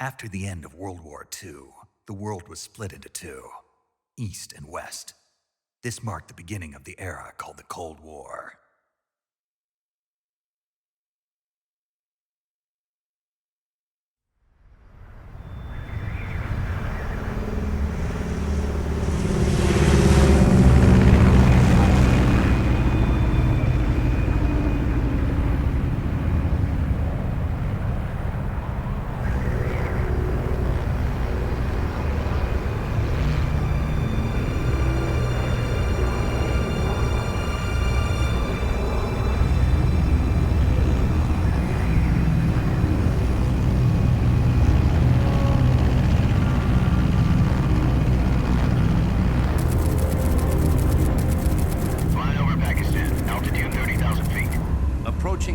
After the end of World War II, the world was split into two, East and West. This marked the beginning of the era called the Cold War.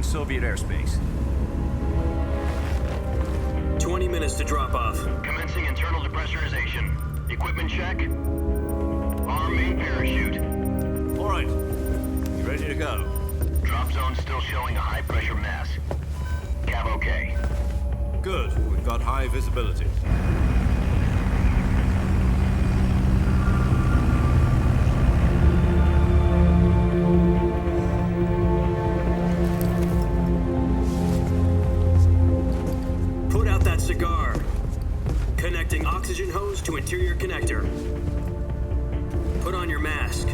Soviet airspace. 20 minutes to drop off. Commencing internal depressurization. Equipment check. Arm main parachute. All right. You ready to go? Drop zone still showing a high pressure mass. Cav okay. Good. We've got high visibility. Cigar. Connecting oxygen hose to interior connector. Put on your mask.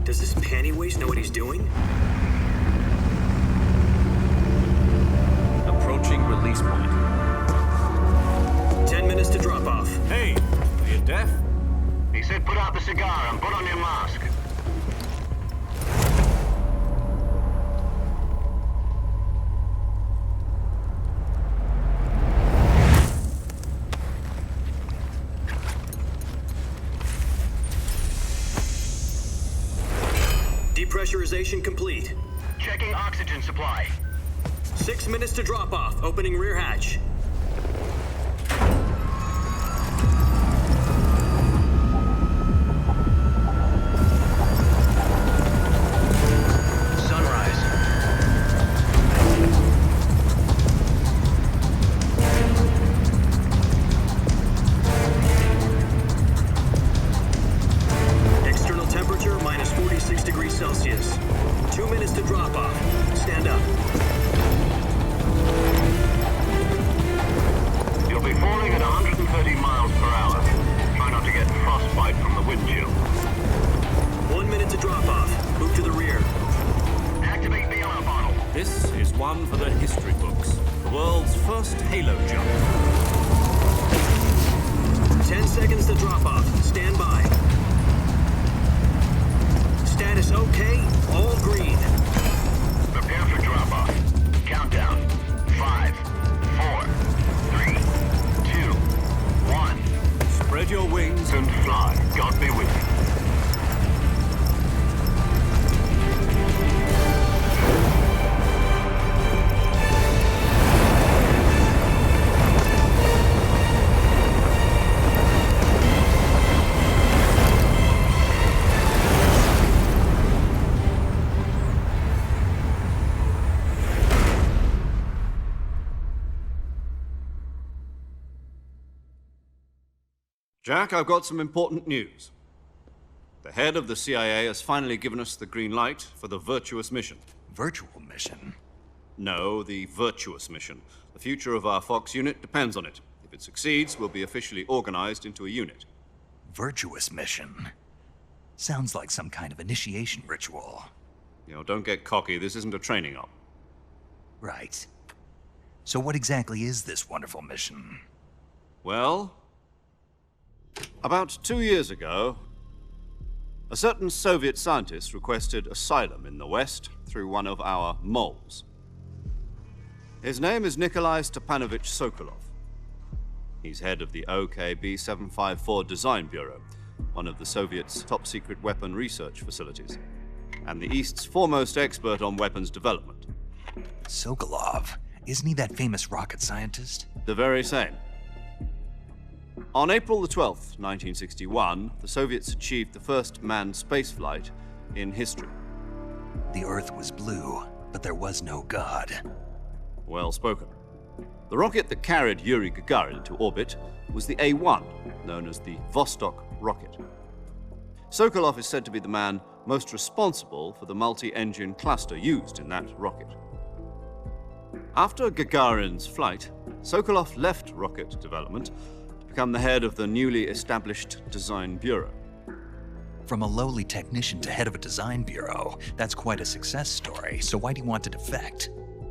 Does this panty waste know what he's doing? Approaching release point. 10 minutes to drop off. Hey, are you deaf? He said put out the cigar and put on your mask. Depressurization complete. Checking oxygen supply. 6 minutes to drop off. Opening rear hatch. Celsius. 2 minutes to drop off. Stand up. You'll be falling at 130 miles per hour. Try not to get frostbite from the wind chill. 1 minute to drop off. Move to the rear. Activate the air bottle. This is one for the history books. The world's first halo jump. 10 seconds to drop off. Stand by. Status okay, all green. Prepare for drop-off. Countdown. 5, 4, 3, 2, 1. Spread your wings And fly. God be with you. Jack, I've got some important news. The head of the CIA has finally given us the green light for the virtuous mission. Virtual mission? No, the virtuous mission. The future of our Fox unit depends on it. If it succeeds, we'll be officially organized into a unit. Virtuous mission? Sounds like some kind of initiation ritual. You know, don't get cocky. This isn't a training op. Right. So what exactly is this wonderful mission? Well, about 2 years ago, a certain Soviet scientist requested asylum in the West through one of our moles. His name is Nikolai Stepanovich Sokolov. He's head of the OKB 754 Design Bureau, one of the Soviets' top-secret weapon research facilities, and the East's foremost expert on weapons development. Sokolov? Isn't he that famous rocket scientist? The very same. On April the 12th, 1961, the Soviets achieved the first manned spaceflight in history. The Earth was blue, but there was no God. Well spoken. The rocket that carried Yuri Gagarin to orbit was the A-1, known as the Vostok rocket. Sokolov is said to be the man most responsible for the multi-engine cluster used in that rocket. After Gagarin's flight, Sokolov left rocket development to become the head of the newly established Design Bureau. From a lowly technician to head of a design bureau, that's quite a success story, so why'd he want to defect?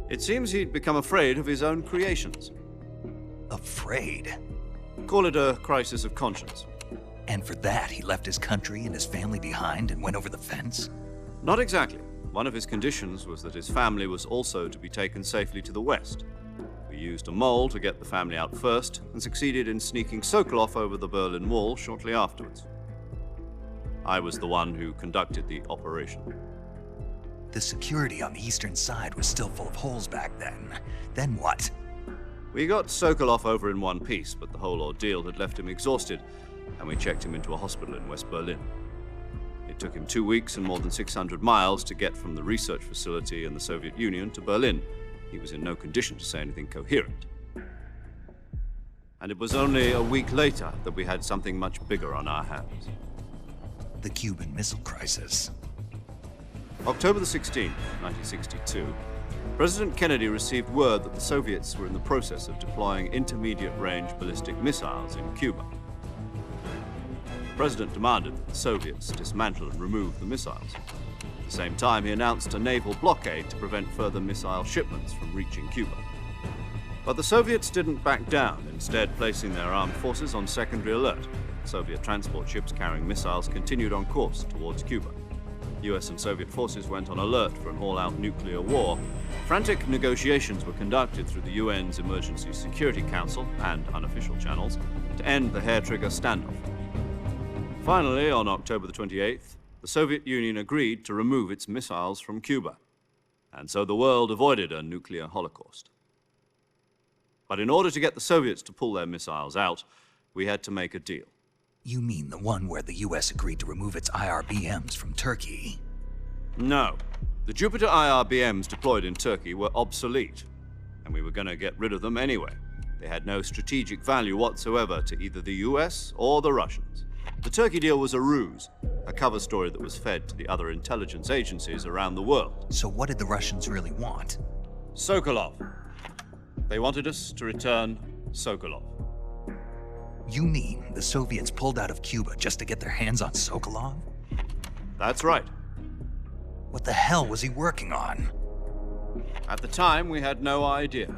It seems he'd become afraid of his own creations. Afraid? Call it a crisis of conscience. And for that, he left his country and his family behind and went over the fence? Not exactly. One of his conditions was that his family was also to be taken safely to the west. We used a mole to get the family out first and succeeded in sneaking Sokolov over the Berlin Wall shortly afterwards. I was the one who conducted the operation. The security on the eastern side was still full of holes back then. Then what? We got Sokolov over in one piece, but the whole ordeal had left him exhausted, and we checked him into a hospital in West Berlin. It took him 2 weeks and more than 600 miles to get from the research facility in the Soviet Union to Berlin. He was in no condition to say anything coherent. And it was only a week later that we had something much bigger on our hands. The Cuban Missile Crisis. October the 16th, 1962, President Kennedy received word that the Soviets were in the process of deploying intermediate-range ballistic missiles in Cuba. The President demanded that the Soviets dismantle and remove the missiles. At the same time, he announced a naval blockade to prevent further missile shipments from reaching Cuba. But the Soviets didn't back down, instead placing their armed forces on secondary alert. Soviet transport ships carrying missiles continued on course towards Cuba. US and Soviet forces went on alert for an all-out nuclear war. Frantic negotiations were conducted through the UN's Emergency Security Council and unofficial channels to end the hair-trigger standoff. Finally, on October the 28th, the Soviet Union agreed to remove its missiles from Cuba, and so the world avoided a nuclear holocaust. But in order to get the Soviets to pull their missiles out, we had to make a deal. You mean the one where the US agreed to remove its IRBMs from Turkey? No. The Jupiter IRBMs deployed in Turkey were obsolete, and we were going to get rid of them anyway. They had no strategic value whatsoever to either the US or the Russians. The Turkey deal was a ruse, a cover story that was fed to the other intelligence agencies around the world. So what did the Russians really want? Sokolov. They wanted us to return Sokolov. You mean the Soviets pulled out of Cuba just to get their hands on Sokolov? That's right. What the hell was he working on? At the time, we had no idea.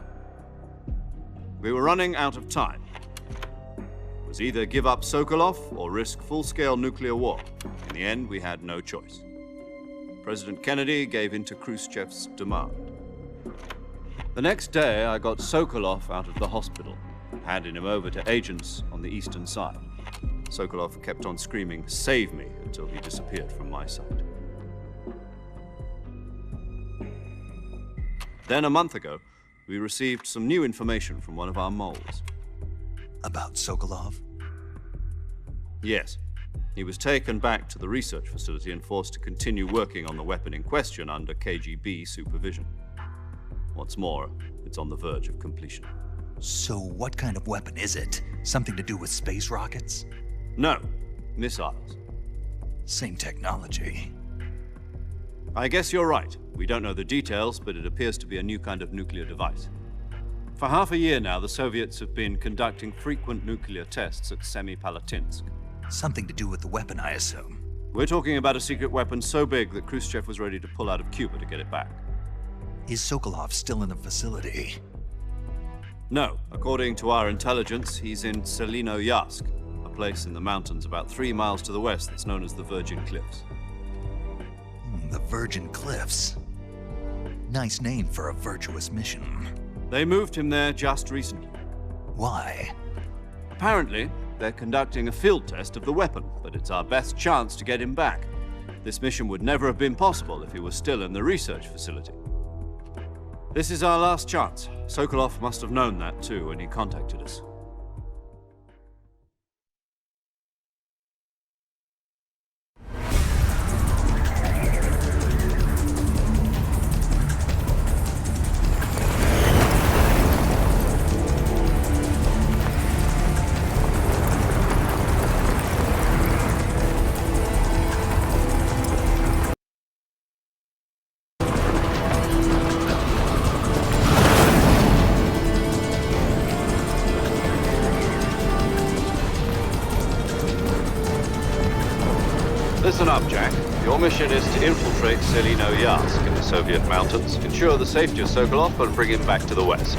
We were running out of time. It was either give up Sokolov or risk full-scale nuclear war. In the end, we had no choice. President Kennedy gave in to Khrushchev's demand. The next day, I got Sokolov out of the hospital, handing him over to agents on the eastern side. Sokolov kept on screaming, "Save me," until he disappeared from my sight. Then a month ago, we received some new information from one of our moles. About Sokolov? Yes. He was taken back to the research facility and forced to continue working on the weapon in question under KGB supervision. What's more, it's on the verge of completion. So what kind of weapon is it? Something to do with space rockets? No, missiles. Same technology. I guess you're right. We don't know the details, but it appears to be a new kind of nuclear device. For half a year now, the Soviets have been conducting frequent nuclear tests at Semipalatinsk. Something to do with the weapon, I assume. We're talking about a secret weapon so big that Khrushchev was ready to pull out of Cuba to get it back. Is Sokolov still in the facility? No. According to our intelligence, he's in Selinoyarsk, a place in the mountains about 3 miles to the west that's known as the Virgin Cliffs. The Virgin Cliffs. Nice name for a virtuous mission. They moved him there just recently. Why? Apparently, they're conducting a field test of the weapon, but it's our best chance to get him back. This mission would never have been possible if he was still in the research facility. This is our last chance. Sokolov must have known that too when he contacted us. Listen up, Jack. Your mission is to infiltrate Selino-Yarsk in the Soviet mountains, ensure the safety of Sokolov, and bring him back to the west.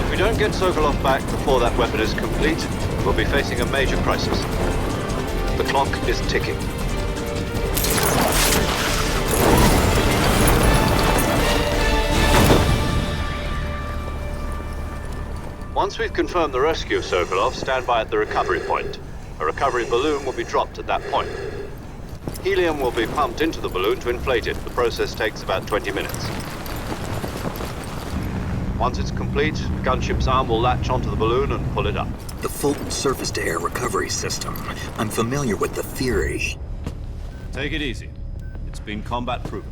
If we don't get Sokolov back before that weapon is complete, we'll be facing a major crisis. The clock is ticking. Once we've confirmed the rescue of Sokolov, stand by at the recovery point. A recovery balloon will be dropped at that point. Helium will be pumped into the balloon to inflate it. The process takes about 20 minutes. Once it's complete, the gunship's arm will latch onto the balloon and pull it up. The Fulton surface-to-air recovery system. I'm familiar with the theory. Take it easy. It's been combat proven.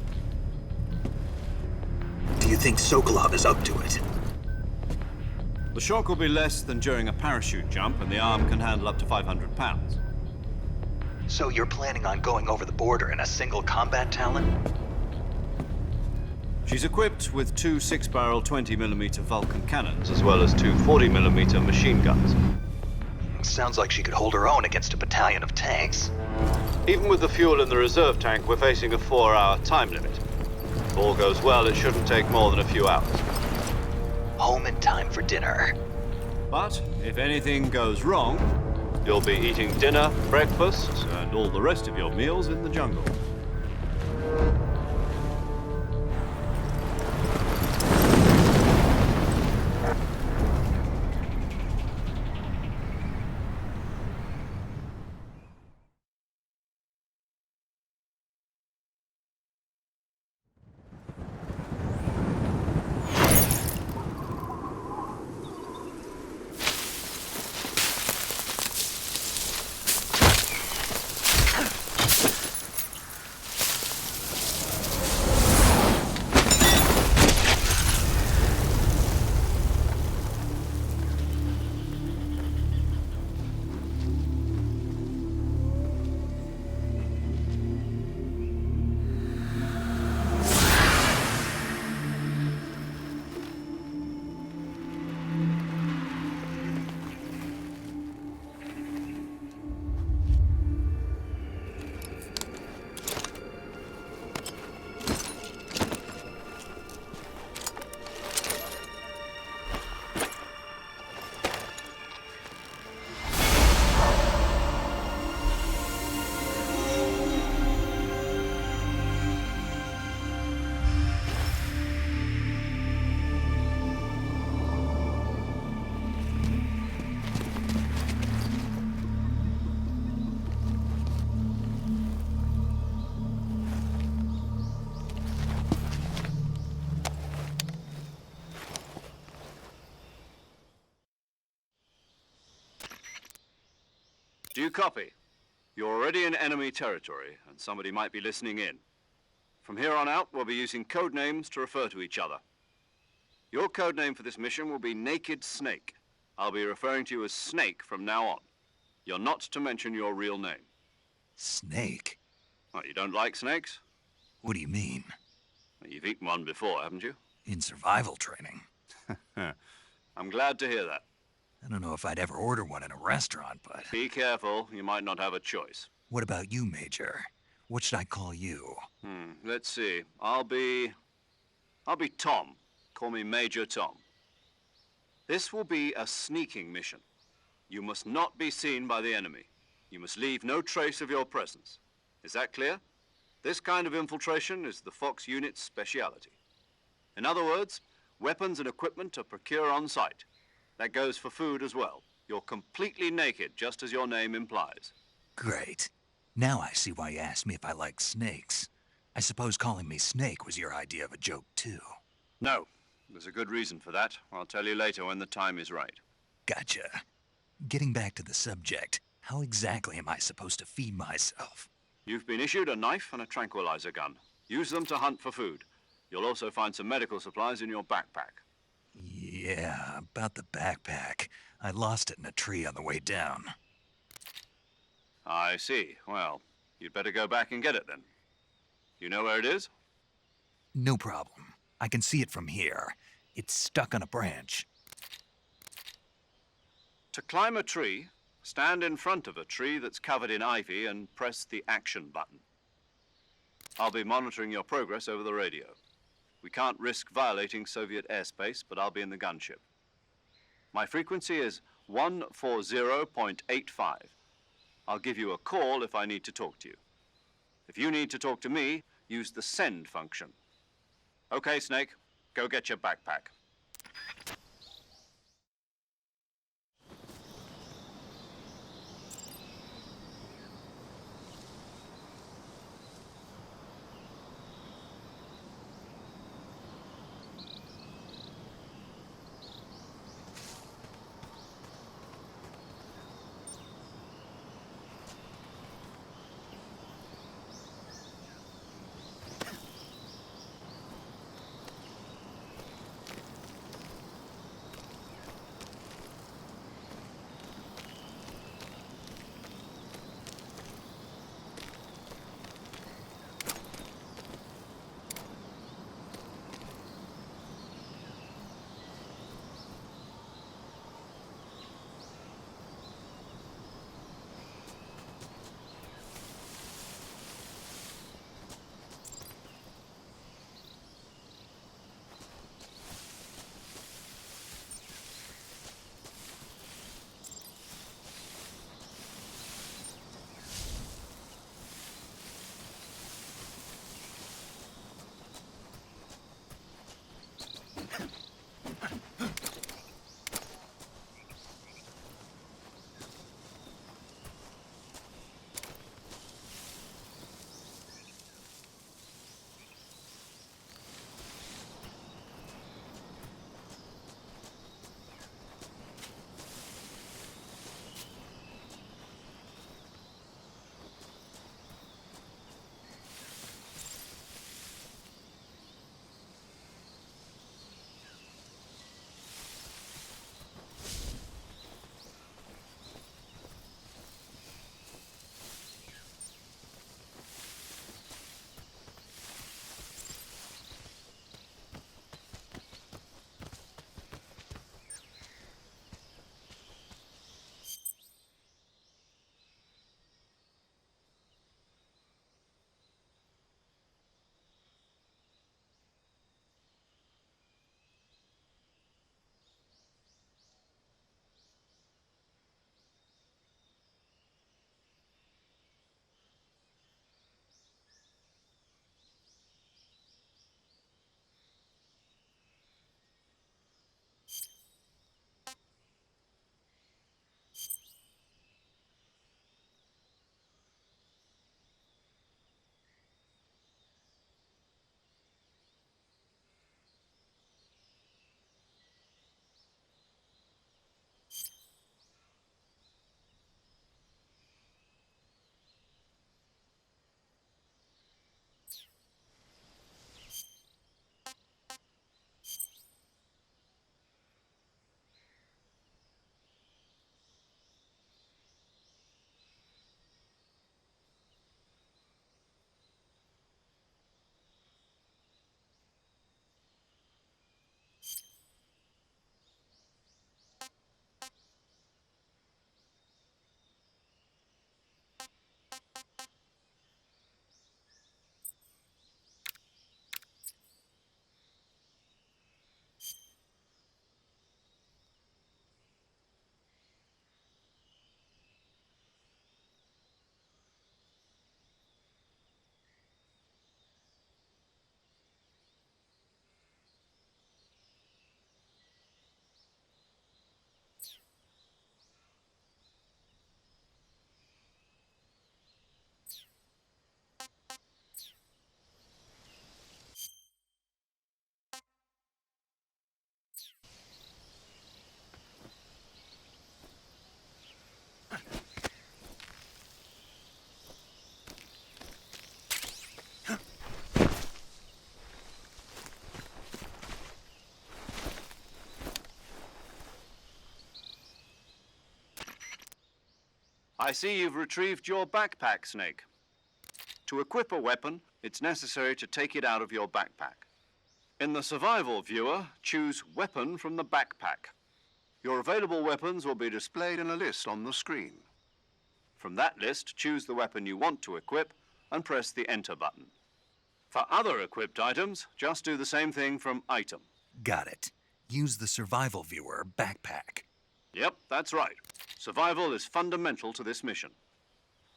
Do you think Sokolov is up to it? The shock will be less than during a parachute jump, and the arm can handle up to 500 pounds. So you're planning on going over the border in a single combat Talon? She's equipped with two 6-barrel 20mm Vulcan cannons, as well as two 40mm machine guns. Sounds like she could hold her own against a battalion of tanks. Even with the fuel in the reserve tank, we're facing a 4-hour time limit. If all goes well, it shouldn't take more than a few hours. Home in time for dinner. But if anything goes wrong, you'll be eating dinner, breakfast, and all the rest of your meals in the jungle. Do you copy? You're already in enemy territory, and somebody might be listening in. From here on out, we'll be using code names to refer to each other. Your code name for this mission will be Naked Snake. I'll be referring to you as Snake from now on. You're not to mention your real name. Snake? What, you don't like snakes? What do you mean? Well, you've eaten one before, haven't you? In survival training? I'm glad to hear that. I don't know if I'd ever order one in a restaurant, but... Be careful, you might not have a choice. What about you, Major? What should I call you? Let's see. I'll be Tom. Call me Major Tom. This will be a sneaking mission. You must not be seen by the enemy. You must leave no trace of your presence. Is that clear? This kind of infiltration is the Fox unit's speciality. In other words, weapons and equipment are procured on site. That goes for food as well. You're completely naked, just as your name implies. Great. Now I see why you asked me if I like snakes. I suppose calling me Snake was your idea of a joke, too. No. There's a good reason for that. I'll tell you later when the time is right. Gotcha. Getting back to the subject, how exactly am I supposed to feed myself? You've been issued a knife and a tranquilizer gun. Use them to hunt for food. You'll also find some medical supplies in your backpack. Yeah, about the backpack. I lost it in a tree on the way down. I see. Well, you'd better go back and get it then. You know where it is? No problem. I can see it from here. It's stuck on a branch. To climb a tree, stand in front of a tree that's covered in ivy and press the action button. I'll be monitoring your progress over the radio. We can't risk violating Soviet airspace, but I'll be in the gunship. My frequency is 140.85. I'll give you a call if I need to talk to you. If you need to talk to me, use the send function. Okay, Snake, go get your backpack. I see you've retrieved your backpack, Snake. To equip a weapon, it's necessary to take it out of your backpack. In the survival viewer, choose Weapon from the backpack. Your available weapons will be displayed in a list on the screen. From that list, choose the weapon you want to equip and press the Enter button. For other equipped items, just do the same thing from Item. Got it. Use the survival viewer backpack. Yep, that's right. Survival is fundamental to this mission.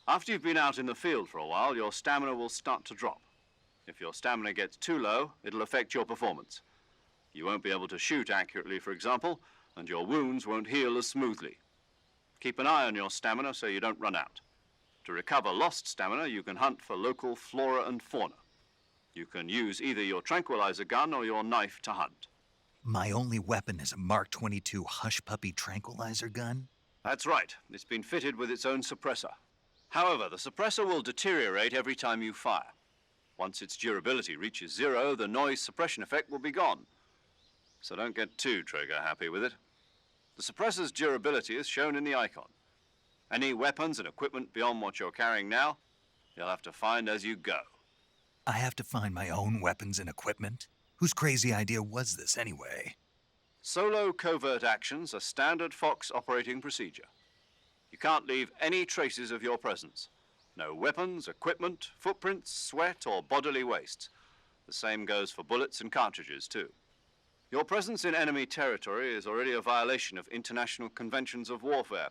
After you've been out in the field for a while, your stamina will start to drop. If your stamina gets too low, it'll affect your performance. You won't be able to shoot accurately, for example, and your wounds won't heal as smoothly. Keep an eye on your stamina so you don't run out. To recover lost stamina, you can hunt for local flora and fauna. You can use either your tranquilizer gun or your knife to hunt. My only weapon is a Mark 22 Hush Puppy tranquilizer gun? That's right. It's been fitted with its own suppressor. However, the suppressor will deteriorate every time you fire. Once its durability reaches 0, the noise suppression effect will be gone. So don't get too trigger happy with it. The suppressor's durability is shown in the icon. Any weapons and equipment beyond what you're carrying now, you'll have to find as you go. I have to find my own weapons and equipment? Whose crazy idea was this anyway? Solo covert actions are standard Fox operating procedure. You can't leave any traces of your presence. No weapons, equipment, footprints, sweat, or bodily wastes. The same goes for bullets and cartridges, too. Your presence in enemy territory is already a violation of international conventions of warfare.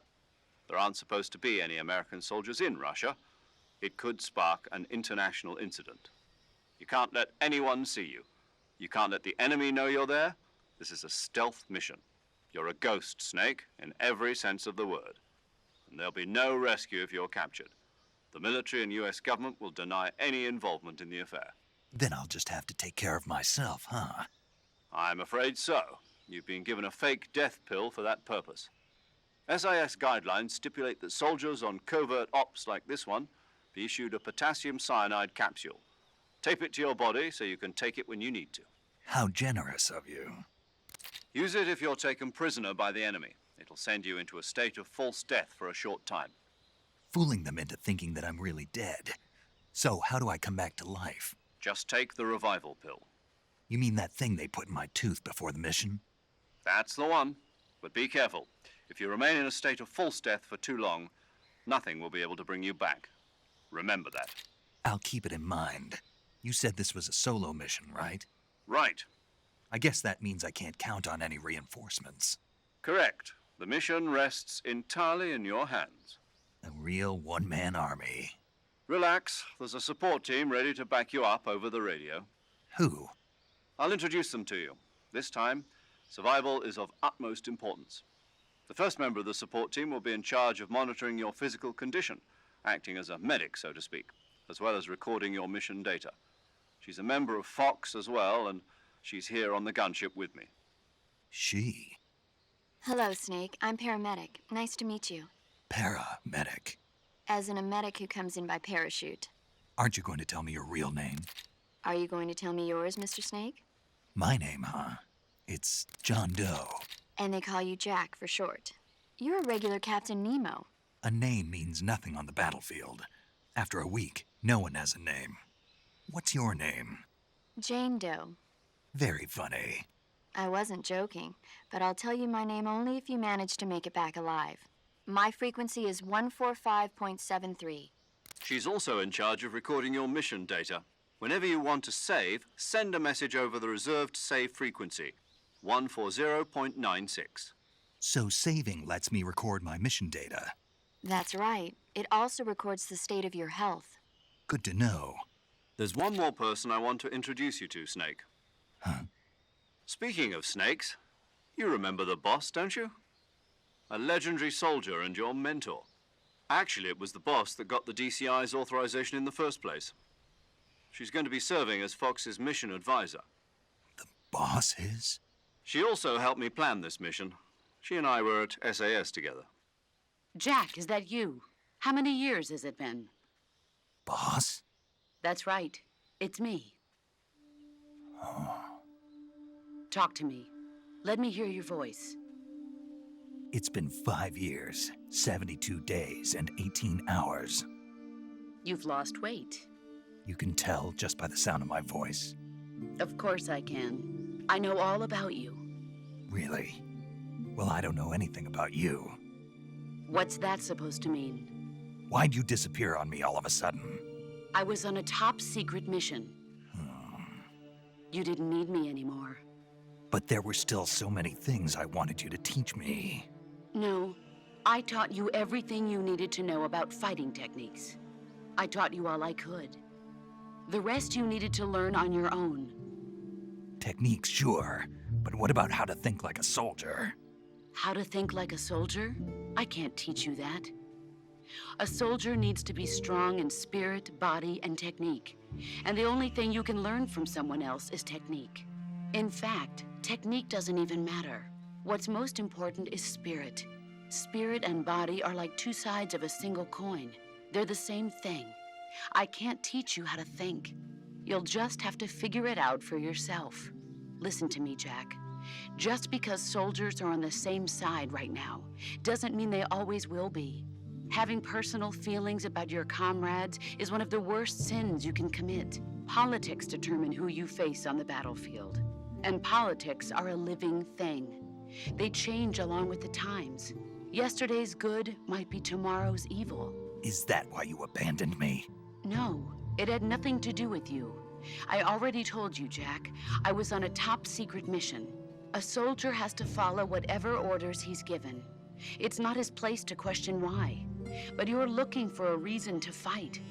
There aren't supposed to be any American soldiers in Russia. It could spark an international incident. You can't let anyone see you. You can't let the enemy know you're there. This is a stealth mission. You're a ghost, Snake, in every sense of the word. And there'll be no rescue if you're captured. The military and US government will deny any involvement in the affair. Then I'll just have to take care of myself, huh? I'm afraid so. You've been given a fake death pill for that purpose. SIS guidelines stipulate that soldiers on covert ops like this one be issued a potassium cyanide capsule. Tape it to your body so you can take it when you need to. How generous of you. Use it if you're taken prisoner by the enemy. It'll send you into a state of false death for a short time. Fooling them into thinking that I'm really dead. So how do I come back to life? Just take the revival pill. You mean that thing they put in my tooth before the mission? That's the one. But be careful. If you remain in a state of false death for too long, nothing will be able to bring you back. Remember that. I'll keep it in mind. You said this was a solo mission, right? Right. I guess that means I can't count on any reinforcements. Correct. The mission rests entirely in your hands. A real one-man army. Relax. There's a support team ready to back you up over the radio. Who? I'll introduce them to you. This time, survival is of utmost importance. The first member of the support team will be in charge of monitoring your physical condition, acting as a medic, so to speak, as well as recording your mission data. She's a member of Fox as well, and she's here on the gunship with me. She? Hello, Snake. I'm paramedic. Nice to meet you. Paramedic. As in a medic who comes in by parachute. Aren't you going to tell me your real name? Are you going to tell me yours, Mr. Snake? My name, huh? It's John Doe. And they call you Jack for short. You're a regular Captain Nemo. A name means nothing on the battlefield. After a week, no one has a name. What's your name? Jane Doe. Very funny. I wasn't joking, but I'll tell you my name only if you manage to make it back alive. My frequency is 145.73. She's also in charge of recording your mission data. Whenever you want to save, send a message over the reserved save frequency, 140.96. So saving lets me record my mission data. That's right. It also records the state of your health. Good to know. There's one more person I want to introduce you to, Snake. Huh? Speaking of snakes, you remember the boss, don't you? A legendary soldier and your mentor. Actually, it was the boss that got the DCI's authorization in the first place. She's going to be serving as Fox's mission advisor. The boss is? She also helped me plan this mission. She and I were at SAS together. Jack, is that you? How many years has it been? Boss? That's right. It's me. Oh. Talk to me. Let me hear your voice. It's been 5 years, 72 days, and 18 hours. You've lost weight. You can tell just by the sound of my voice. Of course I can. I know all about you. Really? Well, I don't know anything about you. What's that supposed to mean? Why'd you disappear on me all of a sudden? I was on a top-secret mission. You didn't need me anymore. But there were still so many things I wanted you to teach me. No, I taught you everything you needed to know about fighting techniques. I taught you all I could. The rest you needed to learn on your own. Techniques, sure. But what about how to think like a soldier? How to think like a soldier? I can't teach you that. A soldier needs to be strong in spirit, body, and technique. And the only thing you can learn from someone else is technique. In fact, technique doesn't even matter. What's most important is spirit. Spirit and body are like two sides of a single coin. They're the same thing. I can't teach you how to think. You'll just have to figure it out for yourself. Listen to me, Jack. Just because soldiers are on the same side right now doesn't mean they always will be. Having personal feelings about your comrades is one of the worst sins you can commit. Politics determine who you face on the battlefield. And politics are a living thing. They change along with the times. Yesterday's good might be tomorrow's evil. Is that why you abandoned me? No, it had nothing to do with you. I already told you, Jack. I was on a top-secret mission. A soldier has to follow whatever orders he's given. It's not his place to question why. But you're looking for a reason to fight.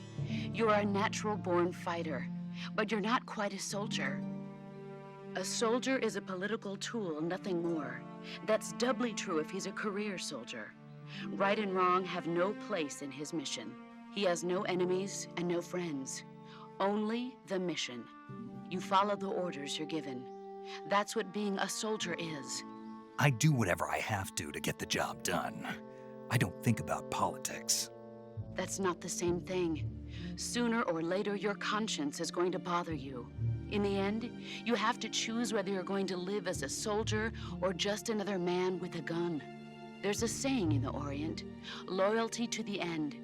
You're a natural-born fighter, but you're not quite a soldier. A soldier is a political tool, nothing more. That's doubly true if he's a career soldier. Right and wrong have no place in his mission. He has no enemies and no friends. Only the mission. You follow the orders you're given. That's what being a soldier is. I do whatever I have to get the job done. I don't think about politics. That's not the same thing. Sooner or later, your conscience is going to bother you. In the end, you have to choose whether you're going to live as a soldier or just another man with a gun. There's a saying in the Orient, loyalty to the end.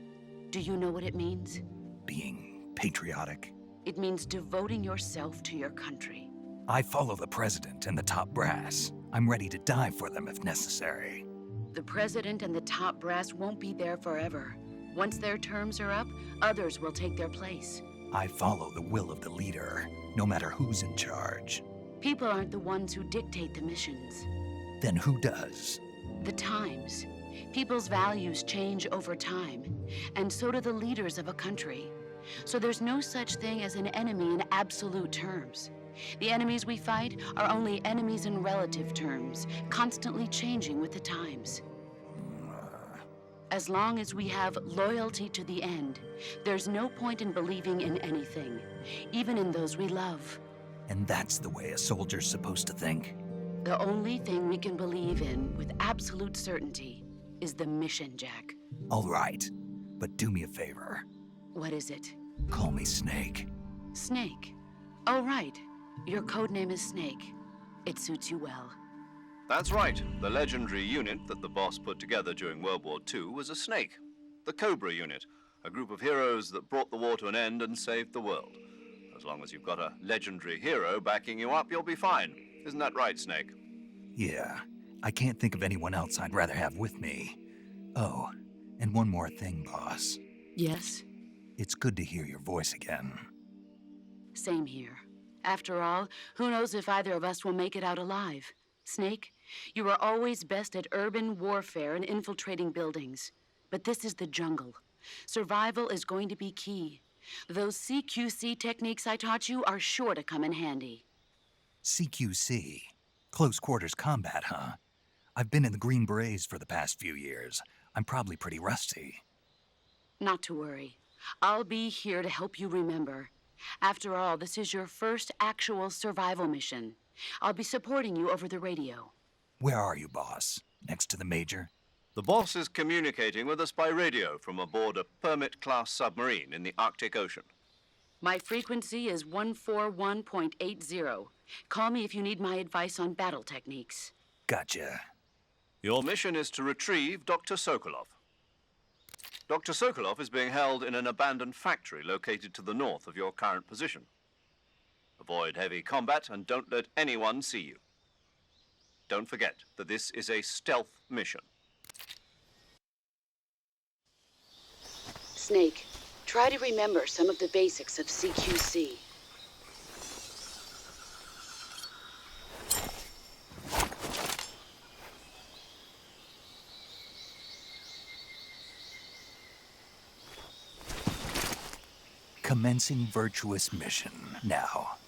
Do you know what it means? Being patriotic. It means devoting yourself to your country. I follow the president and the top brass. I'm ready to die for them if necessary. The president and the top brass won't be there forever. Once their terms are up, others will take their place. I follow the will of the leader, no matter who's in charge. People aren't the ones who dictate the missions. Then who does? The times. People's values change over time, and so do the leaders of a country. So there's no such thing as an enemy in absolute terms. The enemies we fight are only enemies in relative terms, constantly changing with the times. As long as we have loyalty to the end, there's no point in believing in anything, even in those we love. And that's the way a soldier's supposed to think? The only thing we can believe in with absolute certainty is the mission, Jack. All right, but do me a favor. What is it? Call me Snake. Snake. Oh, right. Your codename is Snake. It suits you well. That's right. The legendary unit that the boss put together during World War II was a snake. The Cobra unit, a group of heroes that brought the war to an end and saved the world. As long as you've got a legendary hero backing you up, you'll be fine. Isn't that right, Snake? Yeah, I can't think of anyone else I'd rather have with me. Oh, and one more thing, boss. Yes? It's good to hear your voice again. Same here. After all, who knows if either of us will make it out alive? Snake, you are always best at urban warfare and infiltrating buildings. But this is the jungle. Survival is going to be key. Those CQC techniques I taught you are sure to come in handy. CQC? Close quarters combat, huh? I've been in the Green Berets for the past few years. I'm probably pretty rusty. Not to worry. I'll be here to help you remember. After all, this is your first actual survival mission. I'll be supporting you over the radio. Where are you, boss? Next to the Major? The boss is communicating with us by radio from aboard a Permit-class submarine in the Arctic Ocean. My frequency is 141.80. Call me if you need my advice on battle techniques. Gotcha. Your mission is to retrieve Dr. Sokolov. Dr. Sokolov is being held in an abandoned factory located to the north of your current position. Avoid heavy combat and don't let anyone see you. Don't forget that this is a stealth mission. Snake, try to remember some of the basics of CQC. Commencing virtuous mission now.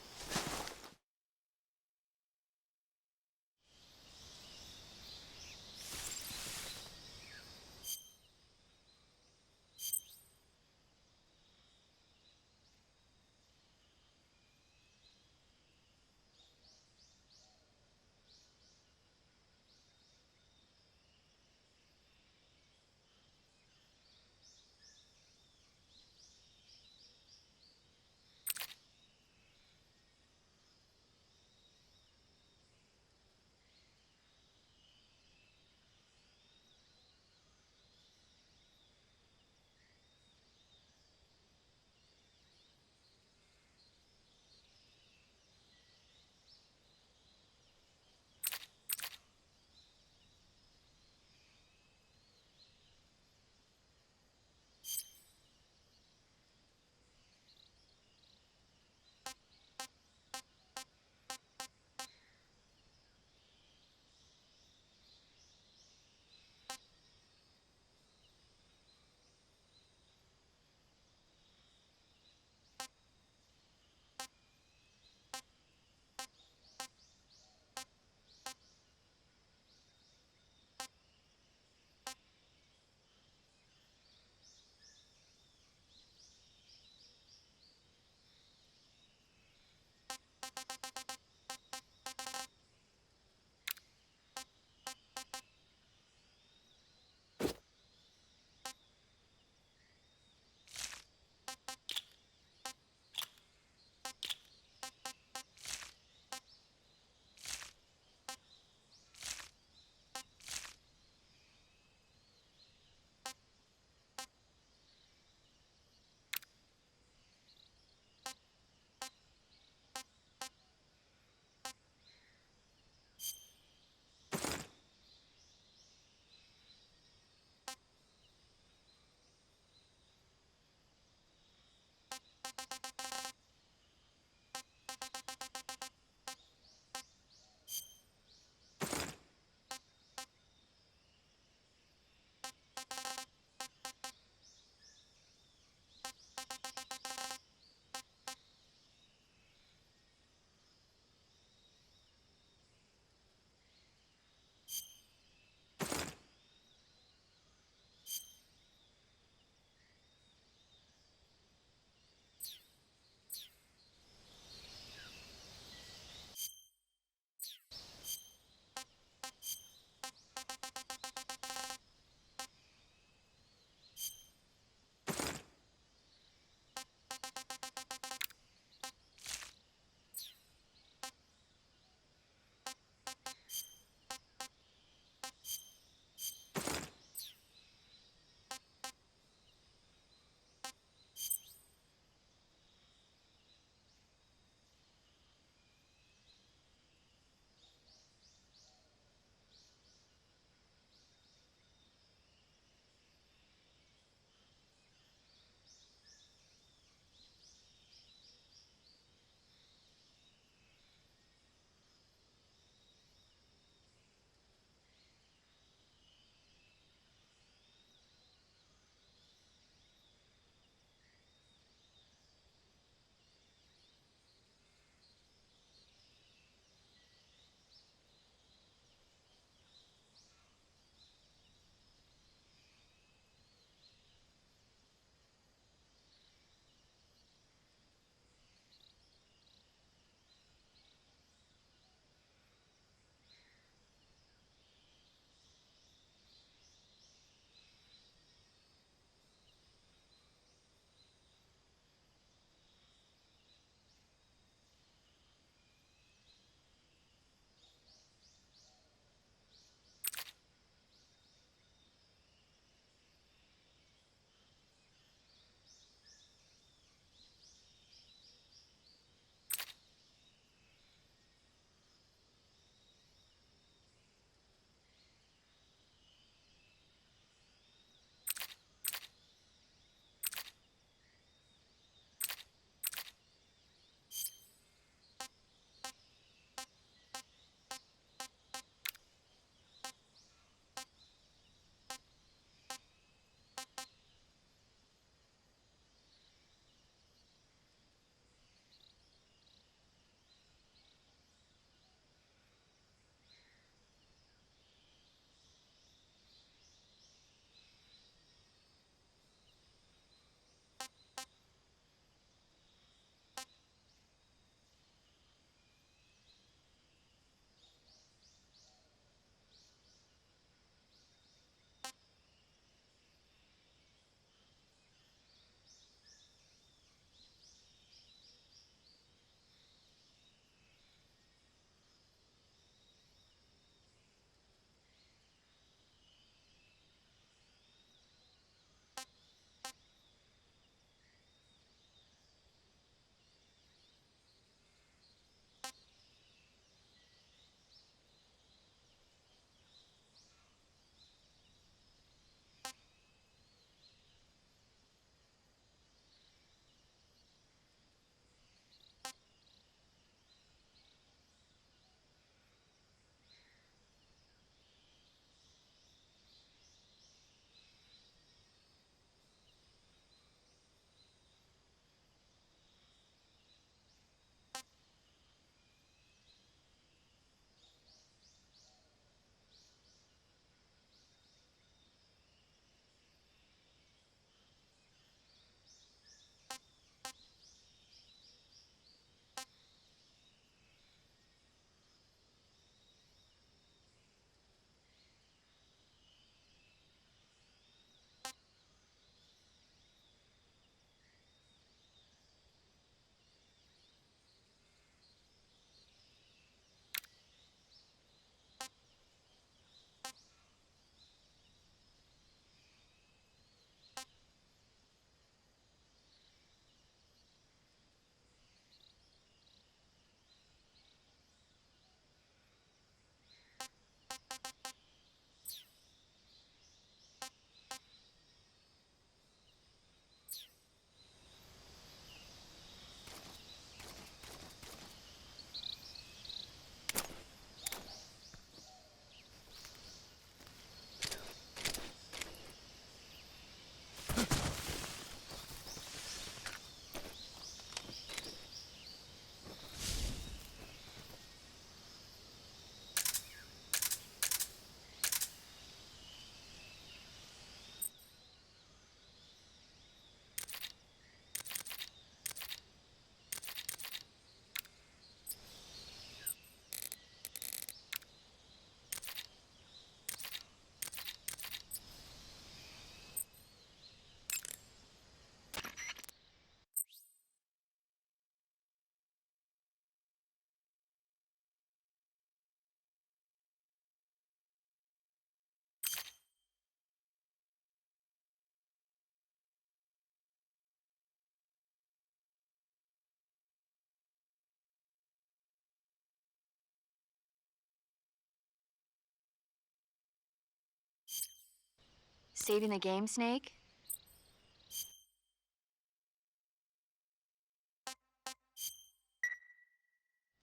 Saving the game, Snake?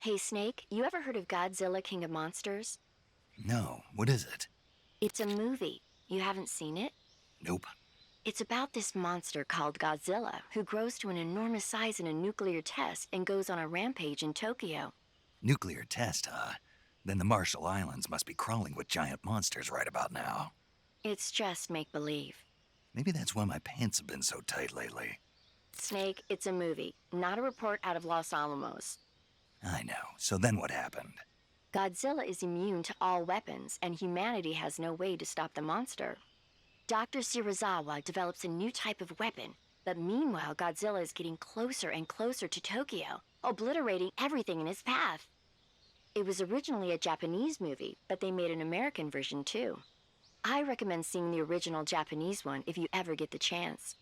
Hey, Snake, you ever heard of Godzilla, King of Monsters? No, what is it? It's a movie. You haven't seen it? Nope. It's about this monster called Godzilla, who grows to an enormous size in a nuclear test and goes on a rampage in Tokyo. Nuclear test, huh? Then the Marshall Islands must be crawling with giant monsters right about now. It's just make-believe. Maybe that's why my pants have been so tight lately. Snake, it's a movie, not a report out of Los Alamos. I know. So then what happened? Godzilla is immune to all weapons, and humanity has no way to stop the monster. Dr. Shirazawa develops a new type of weapon, but meanwhile, Godzilla is getting closer and closer to Tokyo, obliterating everything in his path. It was originally a Japanese movie, but they made an American version too. I recommend seeing the original Japanese one if you ever get the chance.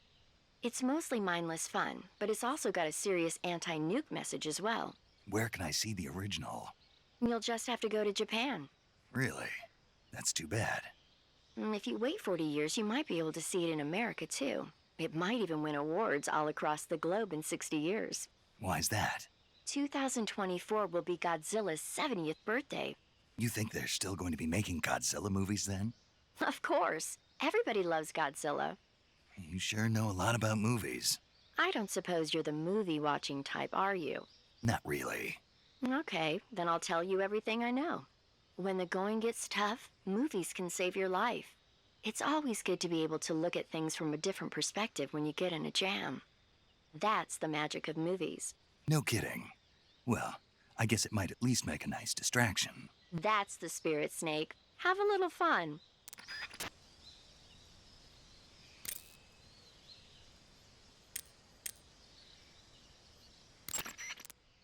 It's mostly mindless fun, but it's also got a serious anti-nuke message as well. Where can I see the original? You'll just have to go to Japan. Really? That's too bad. If you wait 40 years, you might be able to see it in America too. It might even win awards all across the globe in 60 years. Why's that? 2024 will be Godzilla's 70th birthday. You think they're still going to be making Godzilla movies then? Of course. Everybody loves Godzilla. You sure know a lot about movies. I don't suppose you're the movie-watching type, are you? Not really. Okay, then I'll tell you everything I know. When the going gets tough, movies can save your life. It's always good to be able to look at things from a different perspective when you get in a jam. That's the magic of movies. No kidding. Well, I guess it might at least make a nice distraction. That's the spirit, Snake. Have a little fun.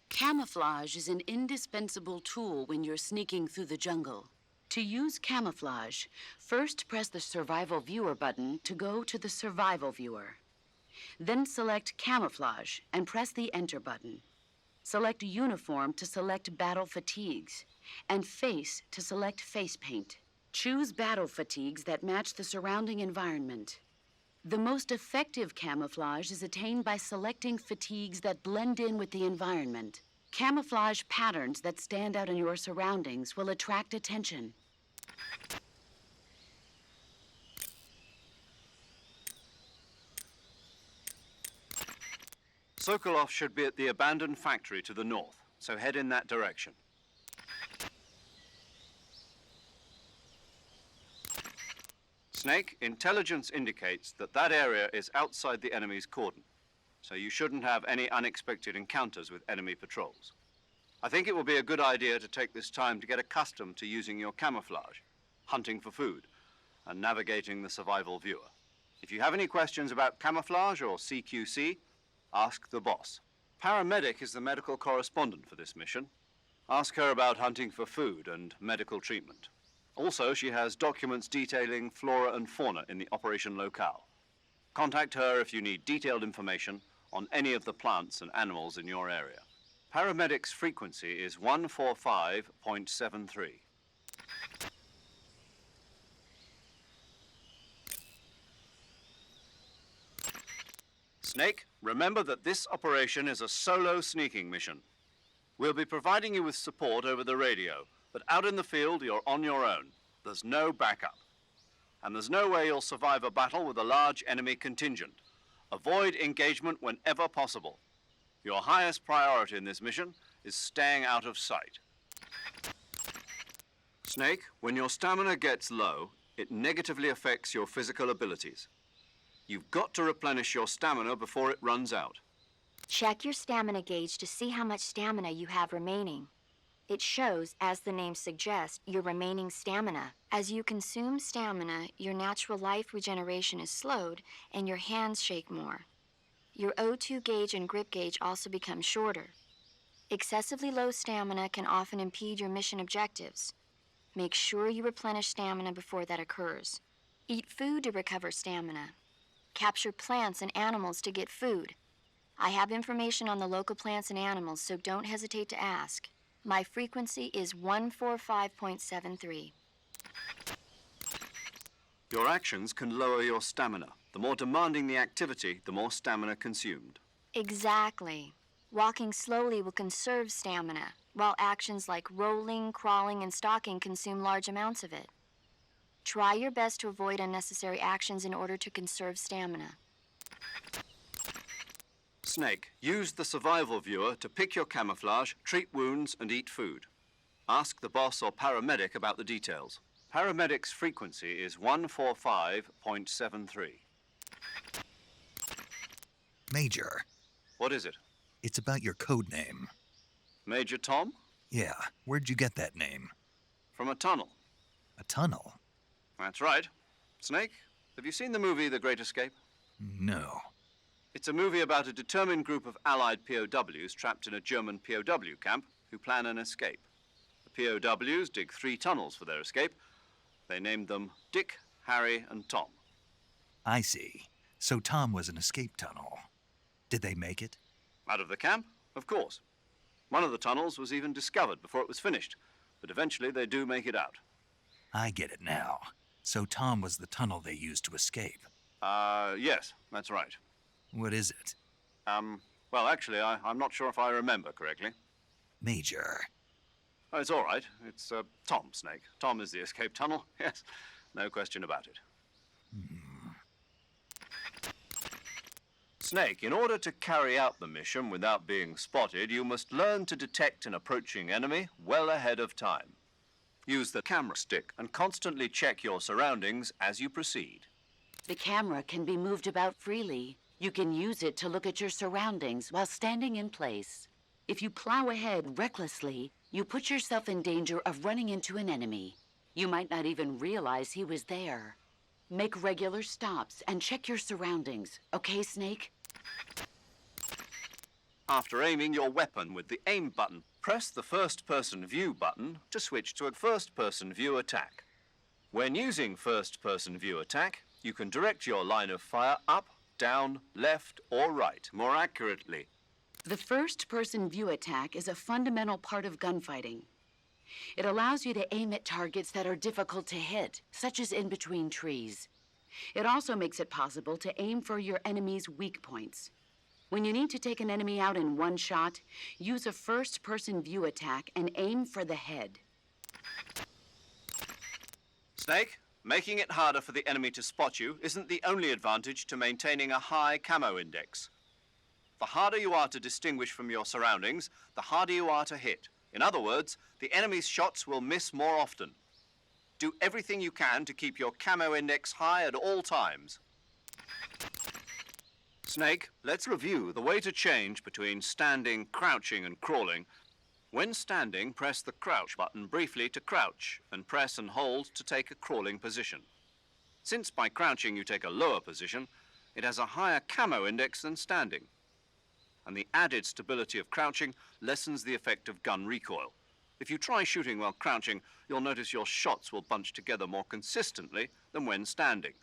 Camouflage is an indispensable tool when you're sneaking through the jungle. To use camouflage, first press the Survival Viewer button to go to the Survival Viewer. Then select Camouflage and press the Enter button. Select Uniform to select Battle Fatigues, and Face to select Face Paint. Choose battle fatigues that match the surrounding environment. The most effective camouflage is attained by selecting fatigues that blend in with the environment. Camouflage patterns that stand out in your surroundings will attract attention. Sokolov should be at the abandoned factory to the north, so head in that direction. Snake, intelligence indicates that that area is outside the enemy's cordon, so you shouldn't have any unexpected encounters with enemy patrols. I think it will be a good idea to take this time to get accustomed to using your camouflage, hunting for food, and navigating the survival viewer. If you have any questions about camouflage or CQC, ask the boss. Paramedic is the medical correspondent for this mission. Ask her about hunting for food and medical treatment. Also, she has documents detailing flora and fauna in the operation locale. Contact her if you need detailed information on any of the plants and animals in your area. Paramedic's frequency is 145.73. Snake, remember that this operation is a solo sneaking mission. We'll be providing you with support over the radio, but out in the field, you're on your own. There's no backup. And there's no way you'll survive a battle with a large enemy contingent. Avoid engagement whenever possible. Your highest priority in this mission is staying out of sight. Snake, when your stamina gets low, it negatively affects your physical abilities. You've got to replenish your stamina before it runs out. Check your stamina gauge to see how much stamina you have remaining. It shows, as the name suggests, your remaining stamina. As you consume stamina, your natural life regeneration is slowed and your hands shake more. Your O2 gauge and grip gauge also become shorter. Excessively low stamina can often impede your mission objectives. Make sure you replenish stamina before that occurs. Eat food to recover stamina. Capture plants and animals to get food. I have information on the local plants and animals, so don't hesitate to ask. My frequency is 145.73. Your actions can lower your stamina. The more demanding the activity, the more stamina consumed. Exactly. Walking slowly will conserve stamina, while actions like rolling, crawling, and stalking consume large amounts of it. Try your best to avoid unnecessary actions in order to conserve stamina. Snake, use the survival viewer to pick your camouflage, treat wounds, and eat food. Ask the boss or paramedic about the details. Paramedic's frequency is 145.73. Major, What is it? it's about your code name. Major Tom? Yeah, where'd you get that name? From a tunnel. A tunnel? That's right. Snake, have you seen the movie The Great Escape? No. It's a movie about a determined group of Allied POWs trapped in a German POW camp who plan an escape. The POWs dig 3 tunnels for their escape. They named them Dick, Harry, and Tom. I see. So Tom was an escape tunnel. Did they make it? Out of the camp? Of course. One of the tunnels was even discovered before it was finished, but eventually they do make it out. I get it now. So Tom was the tunnel they used to escape. Yes, that's right. What is it? Well, actually, I'm not sure if I remember correctly. Major. Oh, it's all right. It's, Tom, Snake. Tom is the escape tunnel. Yes, no question about it. Snake, in order to carry out the mission without being spotted, you must learn to detect an approaching enemy well ahead of time. Use the camera stick and constantly check your surroundings as you proceed. The camera can be moved about freely. You can use it to look at your surroundings while standing in place. If you plow ahead recklessly, you put yourself in danger of running into an enemy. You might not even realize he was there. Make regular stops and check your surroundings. Okay, Snake? After aiming your weapon with the aim button, press the first-person view button to switch to a first-person view attack. When using first-person view attack, you can direct your line of fire up, down, left, or right more accurately. The first-person view attack is a fundamental part of gunfighting. It allows you to aim at targets that are difficult to hit, such as in between trees. It also makes it possible to aim for your enemy's weak points. When you need to take an enemy out in one shot, use a first-person view attack and aim for the head. Snake, making it harder for the enemy to spot you isn't the only advantage to maintaining a high camo index. The harder you are to distinguish from your surroundings, the harder you are to hit. In other words, the enemy's shots will miss more often. Do everything you can to keep your camo index high at all times. Snake, let's review the way to change between standing, crouching, and crawling. When standing, press the crouch button briefly to crouch, and press and hold to take a crawling position. Since by crouching you take a lower position, it has a higher camo index than standing. And the added stability of crouching lessens the effect of gun recoil. If you try shooting while crouching, you'll notice your shots will bunch together more consistently than when standing.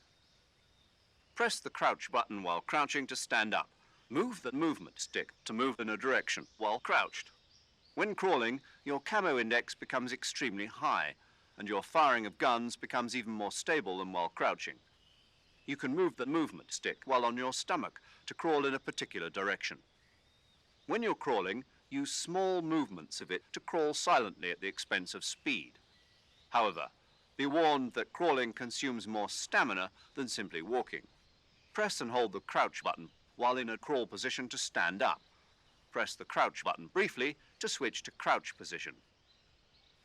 Press the crouch button while crouching to stand up. Move the movement stick to move in a direction while crouched. When crawling, your camo index becomes extremely high, and your firing of guns becomes even more stable than while crouching. You can move the movement stick while on your stomach to crawl in a particular direction. When you're crawling, use small movements of it to crawl silently at the expense of speed. However, be warned that crawling consumes more stamina than simply walking. Press and hold the crouch button while in a crawl position to stand up. Press the crouch button briefly to switch to crouch position.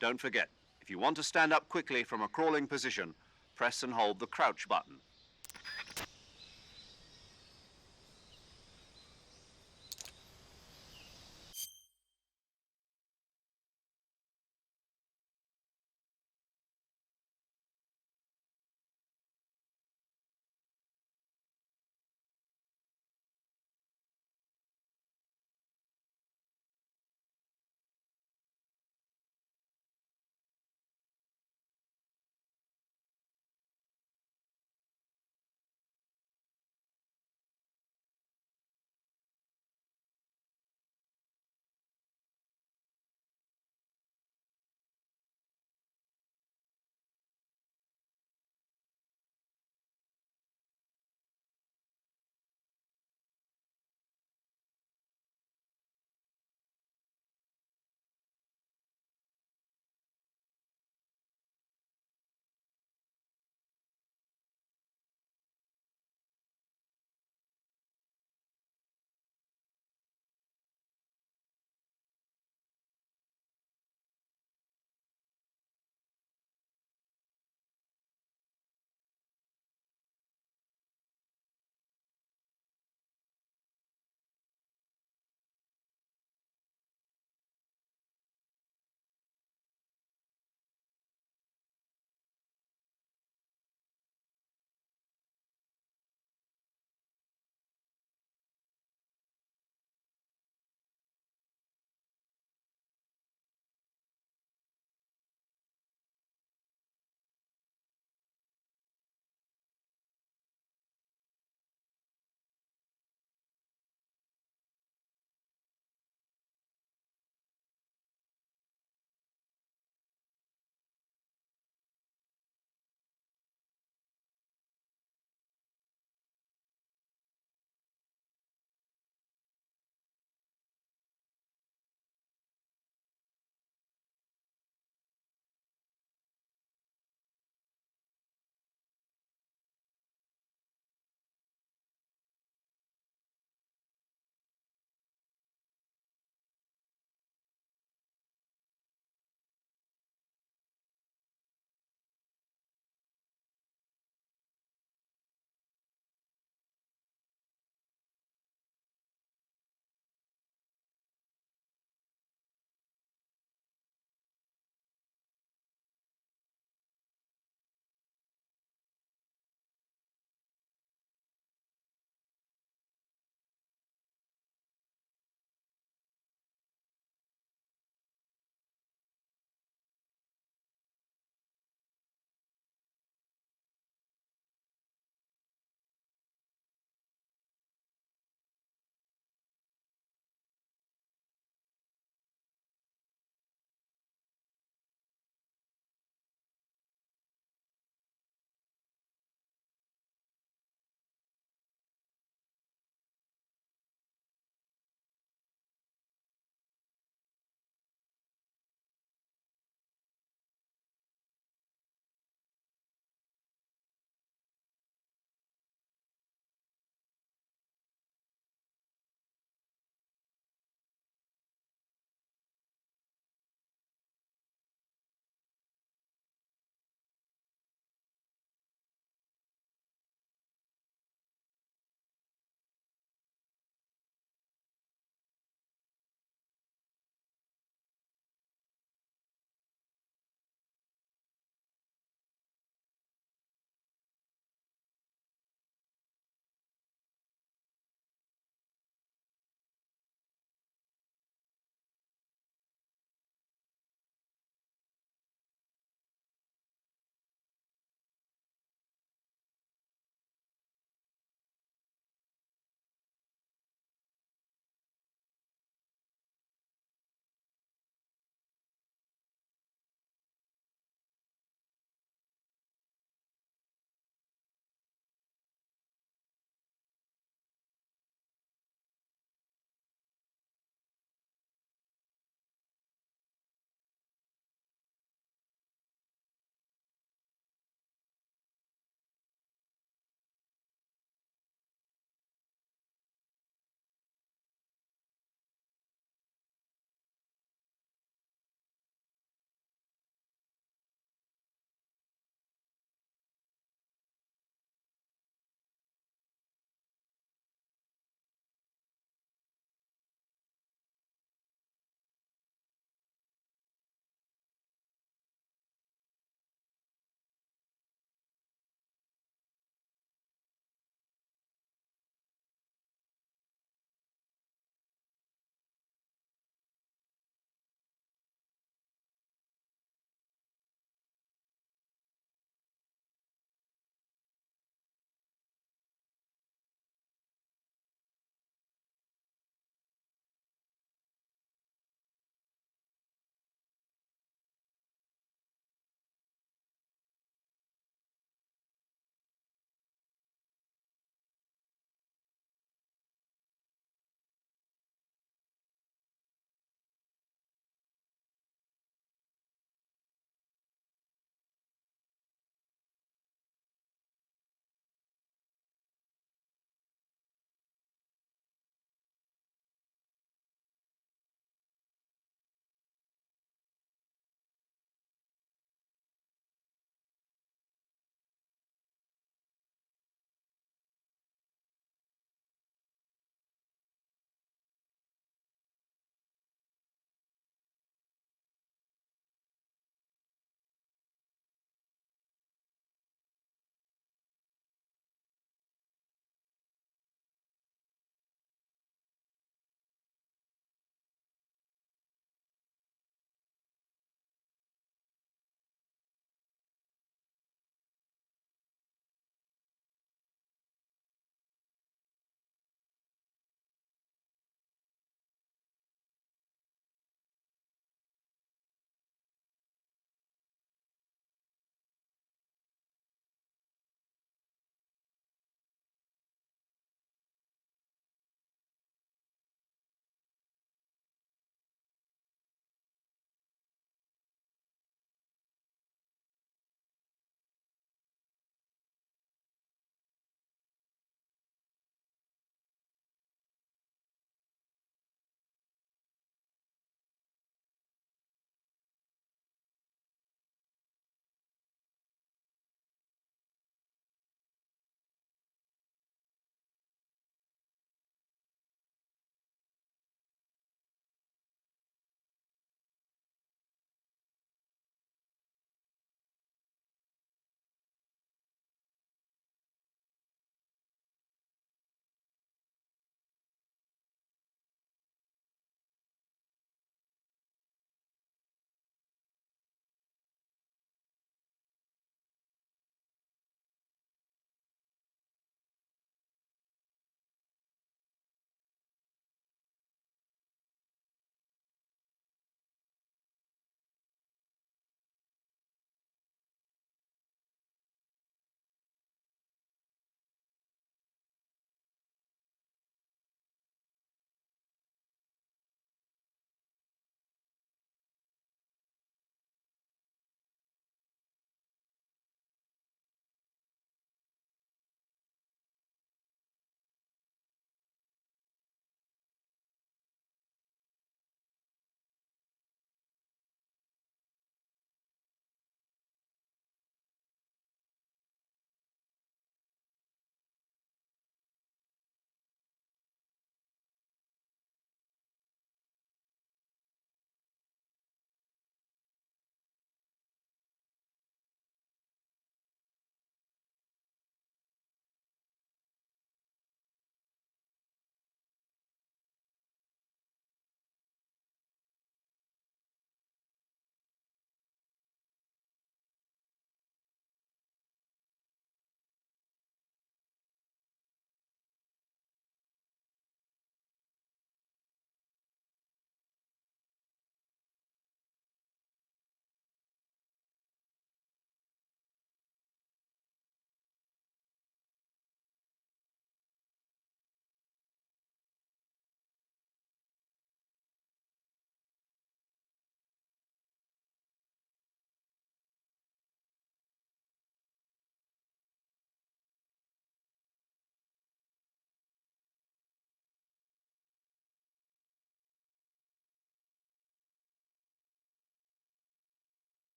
Don't forget, if you want to stand up quickly from a crawling position, press and hold the crouch button.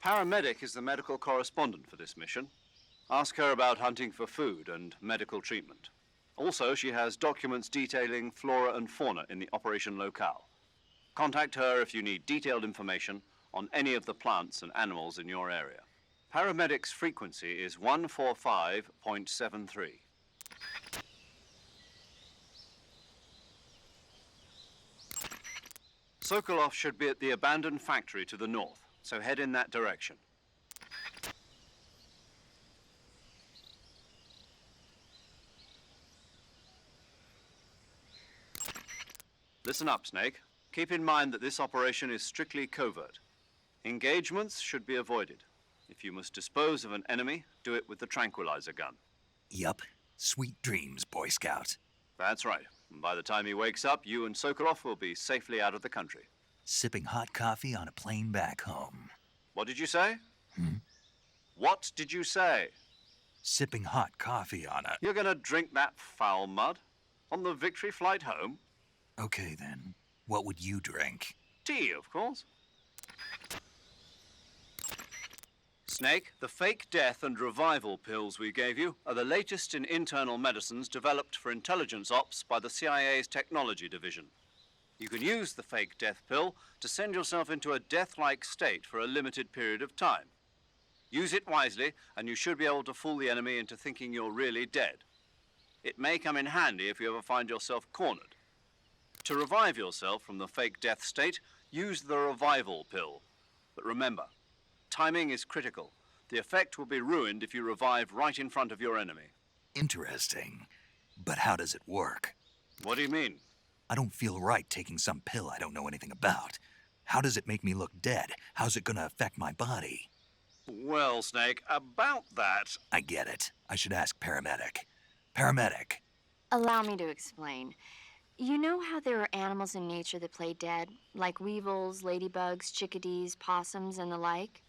Paramedic is the medical correspondent for this mission. Ask her about hunting for food and medical treatment. Also, she has documents detailing flora and fauna in the operation locale. Contact her if you need detailed information on any of the plants and animals in your area. Paramedic's frequency is 145.73. Sokolov should be at the abandoned factory to the north, so head in that direction. Listen up, Snake. Keep in mind that this operation is strictly covert. Engagements should be avoided. If you must dispose of an enemy, do it with the tranquilizer gun. Yup. Sweet dreams, Boy Scout. That's right. And by the time he wakes up, you and Sokolov will be safely out of the country. Sipping hot coffee on a plane back home. What did you say? What did you say? Sipping hot coffee on a... You're gonna drink that foul mud? On the victory flight home? Okay, then. What would you drink? Tea, of course. Snake, the fake death and revival pills we gave you are the latest in internal medicines developed for intelligence ops by the CIA's technology division. You can use the fake death pill to send yourself into a death-like state for a limited period of time. Use it wisely, and you should be able to fool the enemy into thinking you're really dead. It may come in handy if you ever find yourself cornered. To revive yourself from the fake death state, use the revival pill. But remember, timing is critical. The effect will be ruined if you revive right in front of your enemy. Interesting. But how does it work? What do you mean? I don't feel right taking some pill I don't know anything about. How does it make me look dead? How's it gonna affect my body? Well, Snake, about that... I get it. I should ask Paramedic. Paramedic. Allow me to explain. You know how there are animals in nature that play dead, like weevils, ladybugs, chickadees, possums, and the like?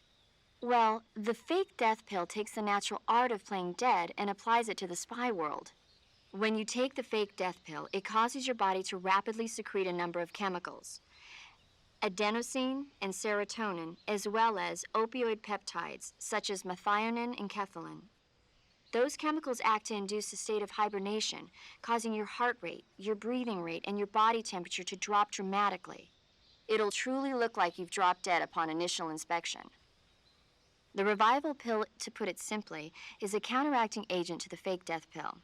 Well, the fake death pill takes the natural art of playing dead and applies it to the spy world. When you take the fake death pill, it causes your body to rapidly secrete a number of chemicals. Adenosine and serotonin, as well as opioid peptides, such as methionine and enkephalin. Those chemicals act to induce a state of hibernation, causing your heart rate, your breathing rate, and your body temperature to drop dramatically. It'll truly look like you've dropped dead upon initial inspection. The revival pill, to put it simply, is a counteracting agent to the fake death pill.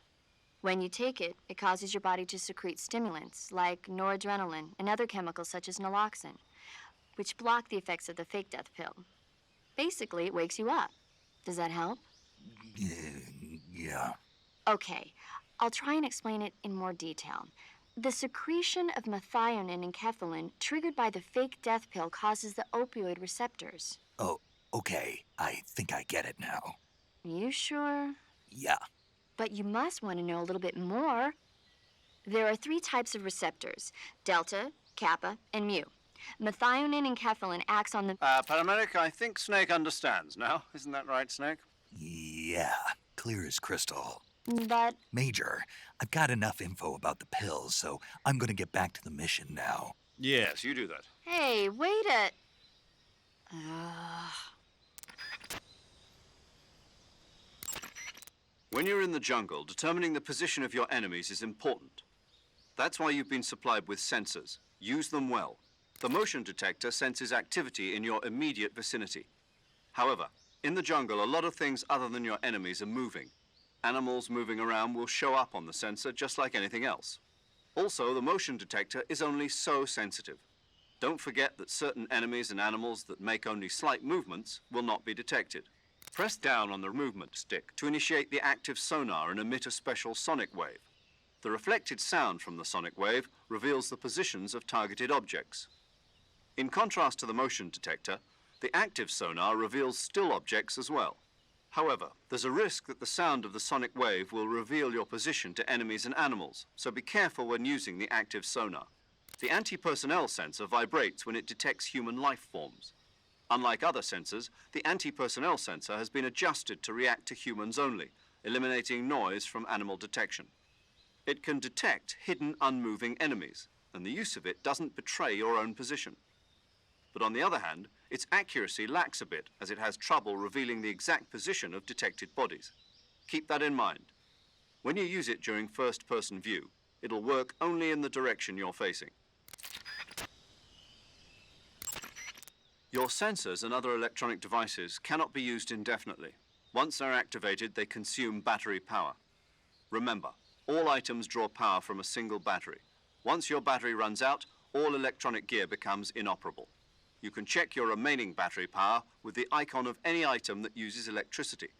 When you take it, it causes your body to secrete stimulants like noradrenaline and other chemicals such as naloxone, which block the effects of the fake death pill. Basically, it wakes you up. Does that help? Yeah. Okay, I'll try and explain it in more detail. The secretion of methionine and enkephalin triggered by the fake death pill causes the opioid receptors. Oh, okay. I think I get it now. You sure? Yeah. But you must want to know a little bit more. There are 3 types of receptors: delta, kappa, and mu. Methionine and enkephalin acts on the... Paramedic, I think Snake understands now. Isn't that right, Snake? Yeah. Clear as crystal. But... Major, I've got enough info about the pills, so I'm gonna get back to the mission now. Yes, you do that. Hey, wait a... When you're in the jungle, determining the position of your enemies is important. That's why you've been supplied with sensors. Use them well. The motion detector senses activity in your immediate vicinity. However, in the jungle, a lot of things other than your enemies are moving. Animals moving around will show up on the sensor just like anything else. Also, the motion detector is only so sensitive. Don't forget that certain enemies and animals that make only slight movements will not be detected. Press down on the movement stick to initiate the active sonar and emit a special sonic wave. The reflected sound from the sonic wave reveals the positions of targeted objects. In contrast to the motion detector, the active sonar reveals still objects as well. However, there's a risk that the sound of the sonic wave will reveal your position to enemies and animals, so be careful when using the active sonar. The anti-personnel sensor vibrates when it detects human life forms. Unlike other sensors, the anti-personnel sensor has been adjusted to react to humans only, eliminating noise from animal detection. It can detect hidden, unmoving enemies, and the use of it doesn't betray your own position. But on the other hand, its accuracy lacks a bit, as it has trouble revealing the exact position of detected bodies. Keep that in mind. When you use it during first-person view, it'll work only in the direction you're facing. Your sensors and other electronic devices cannot be used indefinitely. Once they're activated, they consume battery power. Remember, all items draw power from a single battery. Once your battery runs out, all electronic gear becomes inoperable. You can check your remaining battery power with the icon of any item that uses electricity.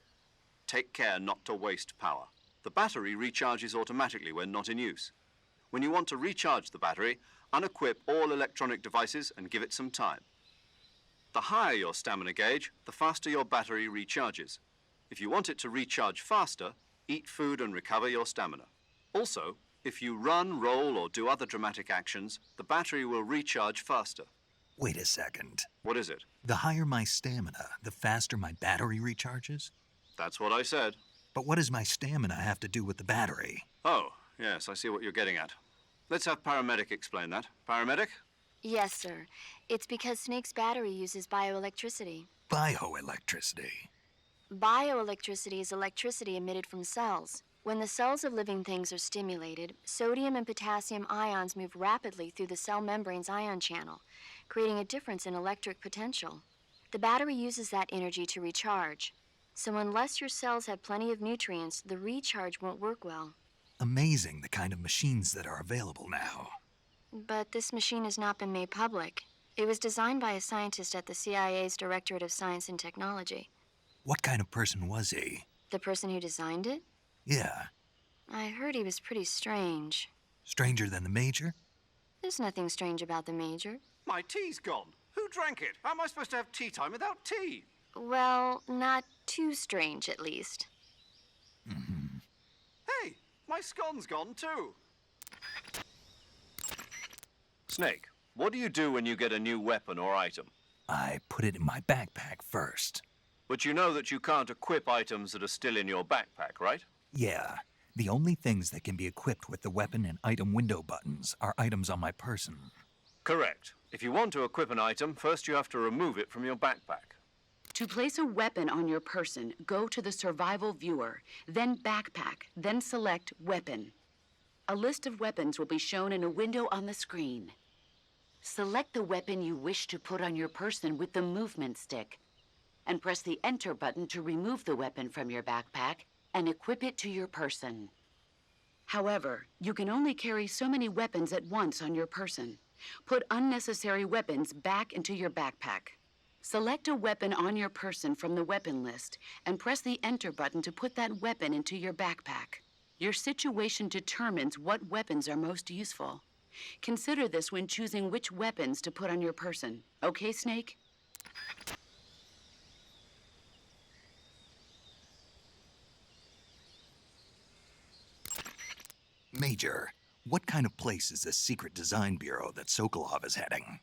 Take care not to waste power. The battery recharges automatically when not in use. When you want to recharge the battery, unequip all electronic devices and give it some time. The higher your stamina gauge, the faster your battery recharges. If you want it to recharge faster, eat food and recover your stamina. Also, if you run, roll, or do other dramatic actions, the battery will recharge faster. Wait a second. What is it? The higher my stamina, the faster my battery recharges? That's what I said. But what does my stamina have to do with the battery? Oh, yes, I see what you're getting at. Let's have Paramedic explain that. Paramedic? Yes, sir. It's because Snake's battery uses bioelectricity. Bioelectricity. Bioelectricity is electricity emitted from cells. When the cells of living things are stimulated, sodium and potassium ions move rapidly through the cell membrane's ion channel, creating a difference in electric potential. The battery uses that energy to recharge. So unless your cells have plenty of nutrients, the recharge won't work well. Amazing the kind of machines that are available now. But this machine has not been made public. It was designed by a scientist at the CIA's Directorate of Science and Technology. What kind of person was he? The person who designed it? Yeah. I heard he was pretty strange. Stranger than the Major? There's nothing strange about the Major. My tea's gone. Who drank it? How am I supposed to have tea time without tea? Well, not too strange, at least. Hey, my scone's gone too. Snake, what do you do when you get a new weapon or item? I put it in my backpack first. But you know that you can't equip items that are still in your backpack, right? Yeah. The only things that can be equipped with the weapon and item window buttons are items on my person. Correct. If you want to equip an item, first you have to remove it from your backpack. To place a weapon on your person, go to the Survival Viewer, then Backpack, then select Weapon. A list of weapons will be shown in a window on the screen. Select the weapon you wish to put on your person with the movement stick, and press the Enter button to remove the weapon from your backpack and equip it to your person. However, you can only carry so many weapons at once on your person. Put unnecessary weapons back into your backpack. Select a weapon on your person from the weapon list and press the Enter button to put that weapon into your backpack. Your situation determines what weapons are most useful. Consider this when choosing which weapons to put on your person. Okay, Snake? Major, what kind of place is this secret design bureau that Sokolov is heading?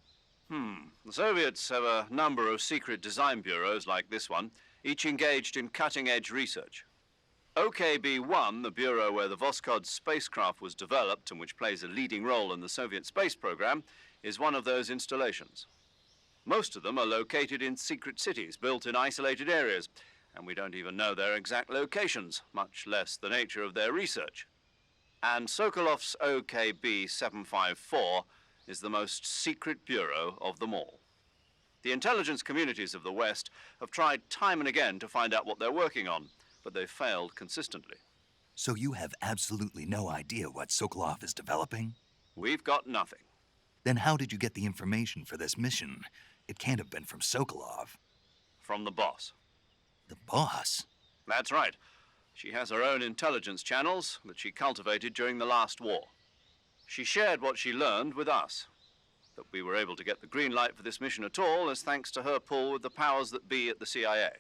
The Soviets have a number of secret design bureaus like this one, each engaged in cutting-edge research. OKB-1, the bureau where the Voskhod spacecraft was developed and which plays a leading role in the Soviet space program, is one of those installations. Most of them are located in secret cities built in isolated areas, and we don't even know their exact locations, much less the nature of their research. And Sokolov's OKB-754 is the most secret bureau of them all. The intelligence communities of the West have tried time and again to find out what they're working on, but they've failed consistently. So you have absolutely no idea what Sokolov is developing? We've got nothing. Then how did you get the information for this mission? It can't have been from Sokolov. From the boss. The boss? That's right. She has her own intelligence channels that she cultivated during the last war. She shared what she learned with us. That we were able to get the green light for this mission at all is thanks to her pull with the powers that be at the CIA.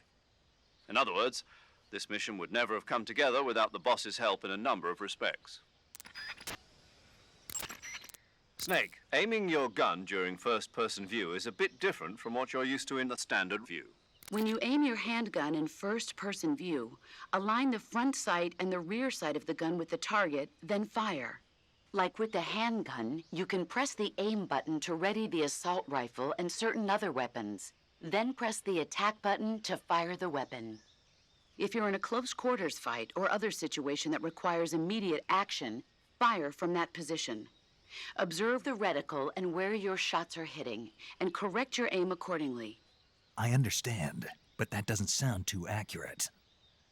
In other words, this mission would never have come together without the boss's help in a number of respects. Snake, aiming your gun during first-person view is a bit different from what you're used to in the standard view. When you aim your handgun in first-person view, align the front sight and the rear sight of the gun with the target, then fire. Like with the handgun, you can press the aim button to ready the assault rifle and certain other weapons. Then press the attack button to fire the weapon. If you're in a close quarters fight or other situation that requires immediate action, fire from that position. Observe the reticle and where your shots are hitting, and correct your aim accordingly. I understand, but that doesn't sound too accurate.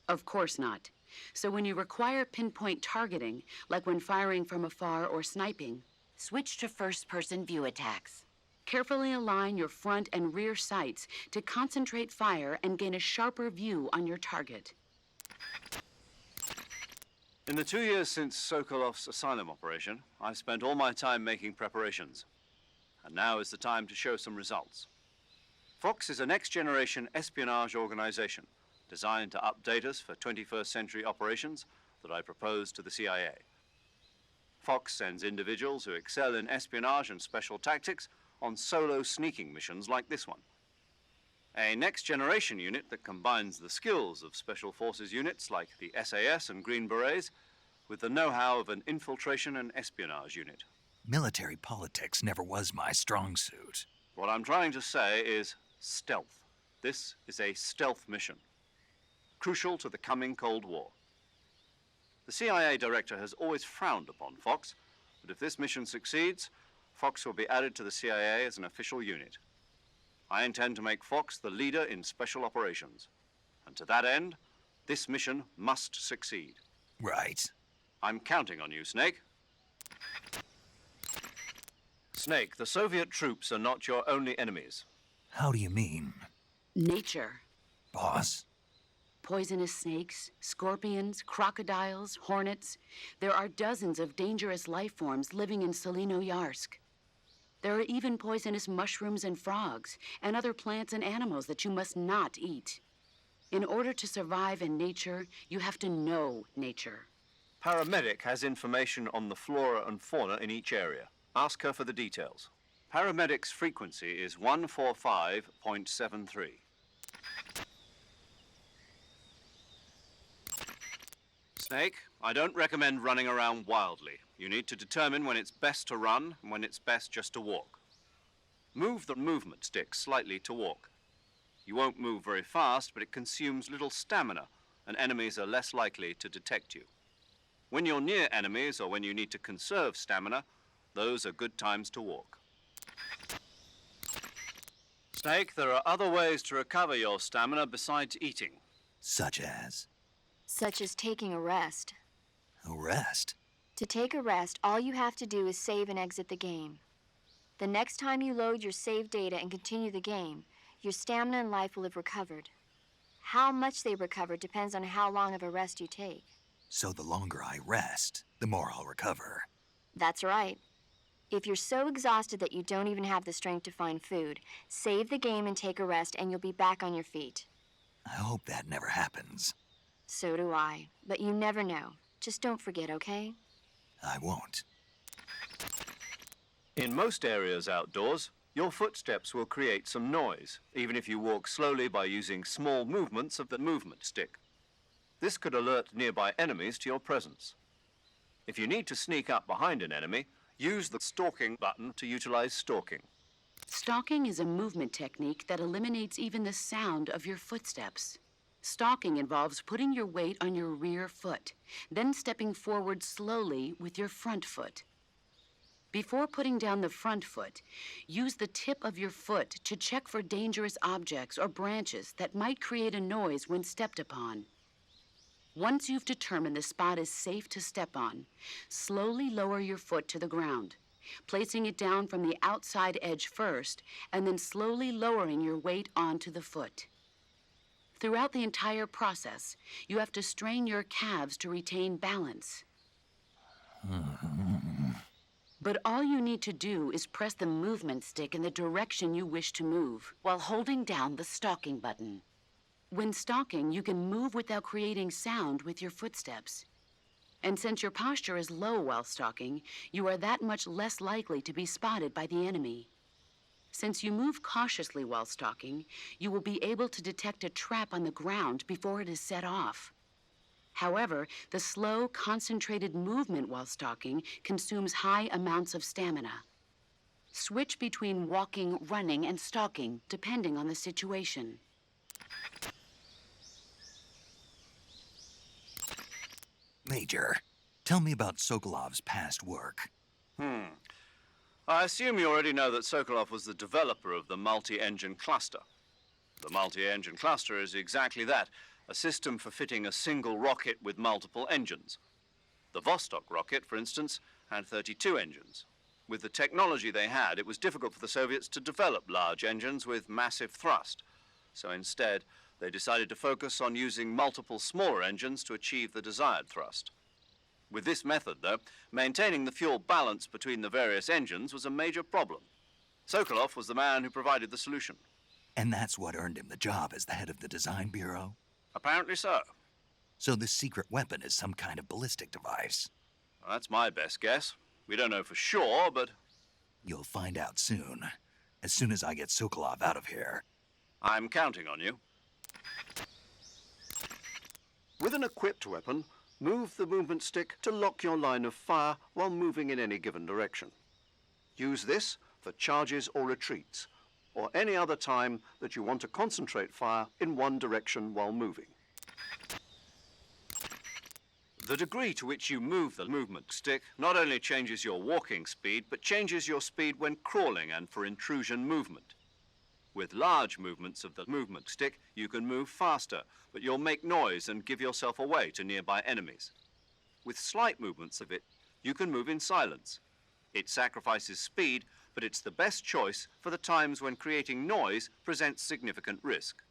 Of course not. So when you require pinpoint targeting, like when firing from afar or sniping, switch to first-person view attacks. Carefully align your front and rear sights to concentrate fire and gain a sharper view on your target. In the 2 years since Sokolov's asylum operation, I've spent all my time making preparations. And now is the time to show some results. Fox is a next-generation espionage organization designed to update us for 21st century operations that I propose to the CIA. Fox sends individuals who excel in espionage and special tactics on solo sneaking missions like this one. A next-generation unit that combines the skills of special forces units like the SAS and Green Berets with the know-how of an infiltration and espionage unit. Military politics never was my strong suit. What I'm trying to say is stealth. This is a stealth mission, crucial to the coming Cold War. The CIA director has always frowned upon Fox, but if this mission succeeds, Fox will be added to the CIA as an official unit. I intend to make Fox the leader in special operations. And to that end, this mission must succeed. Right. I'm counting on you, Snake. Snake, the Soviet troops are not your only enemies. How do you mean? Nature. Boss? Poisonous snakes, scorpions, crocodiles, hornets. There are dozens of dangerous life forms living in Selino-Yarsk. There are even poisonous mushrooms and frogs, and other plants and animals that you must not eat. In order to survive in nature, you have to know nature. Paramedic has information on the flora and fauna in each area. Ask her for the details. Paramedic's frequency is 145.73. Snake, I don't recommend running around wildly. You need to determine when it's best to run and when it's best just to walk. Move the movement stick slightly to walk. You won't move very fast, but it consumes little stamina, and enemies are less likely to detect you. When you're near enemies or when you need to conserve stamina, those are good times to walk. Snake, there are other ways to recover your stamina besides eating. Such as? Such as taking a rest. A rest? To take a rest, all you have to do is save and exit the game. The next time you load your save data and continue the game, your stamina and life will have recovered. How much they recover depends on how long of a rest you take. So the longer I rest, the more I'll recover. That's right. If you're so exhausted that you don't even have the strength to find food, save the game and take a rest and you'll be back on your feet. I hope that never happens. So do I, but you never know. Just don't forget, okay? I won't. In most areas outdoors, your footsteps will create some noise, even if you walk slowly by using small movements of the movement stick. This could alert nearby enemies to your presence. If you need to sneak up behind an enemy, use the stalking button to utilize stalking. Stalking is a movement technique that eliminates even the sound of your footsteps. Stalking involves putting your weight on your rear foot, then stepping forward slowly with your front foot. Before putting down the front foot, use the tip of your foot to check for dangerous objects or branches that might create a noise when stepped upon. Once you've determined the spot is safe to step on, slowly lower your foot to the ground, placing it down from the outside edge first, and then slowly lowering your weight onto the foot. Throughout the entire process, you have to strain your calves to retain balance. But all you need to do is press the movement stick in the direction you wish to move, while holding down the stalking button. When stalking, you can move without creating sound with your footsteps. And since your posture is low while stalking, you are that much less likely to be spotted by the enemy. Since you move cautiously while stalking, you will be able to detect a trap on the ground before it is set off. However, the slow, concentrated movement while stalking consumes high amounts of stamina. Switch between walking, running, and stalking, depending on the situation. Major, tell me about Sokolov's past work. I assume you already know that Sokolov was the developer of the multi-engine cluster. The multi-engine cluster is exactly that, a system for fitting a single rocket with multiple engines. The Vostok rocket, for instance, had 32 engines. With the technology they had, it was difficult for the Soviets to develop large engines with massive thrust. So instead, they decided to focus on using multiple smaller engines to achieve the desired thrust. With this method, though, maintaining the fuel balance between the various engines was a major problem. Sokolov was the man who provided the solution. And that's what earned him the job as the head of the design bureau? Apparently so. So this secret weapon is some kind of ballistic device? Well, that's my best guess. We don't know for sure, but You'll find out soon as I get Sokolov out of here. I'm counting on you. With an equipped weapon, move the movement stick to lock your line of fire while moving in any given direction. Use this for charges or retreats, or any other time that you want to concentrate fire in one direction while moving. The degree to which you move the movement stick not only changes your walking speed, but changes your speed when crawling and for intrusion movement. With large movements of the movement stick, you can move faster, but you'll make noise and give yourself away to nearby enemies. With slight movements of it, you can move in silence. It sacrifices speed, but it's the best choice for the times when creating noise presents significant risk.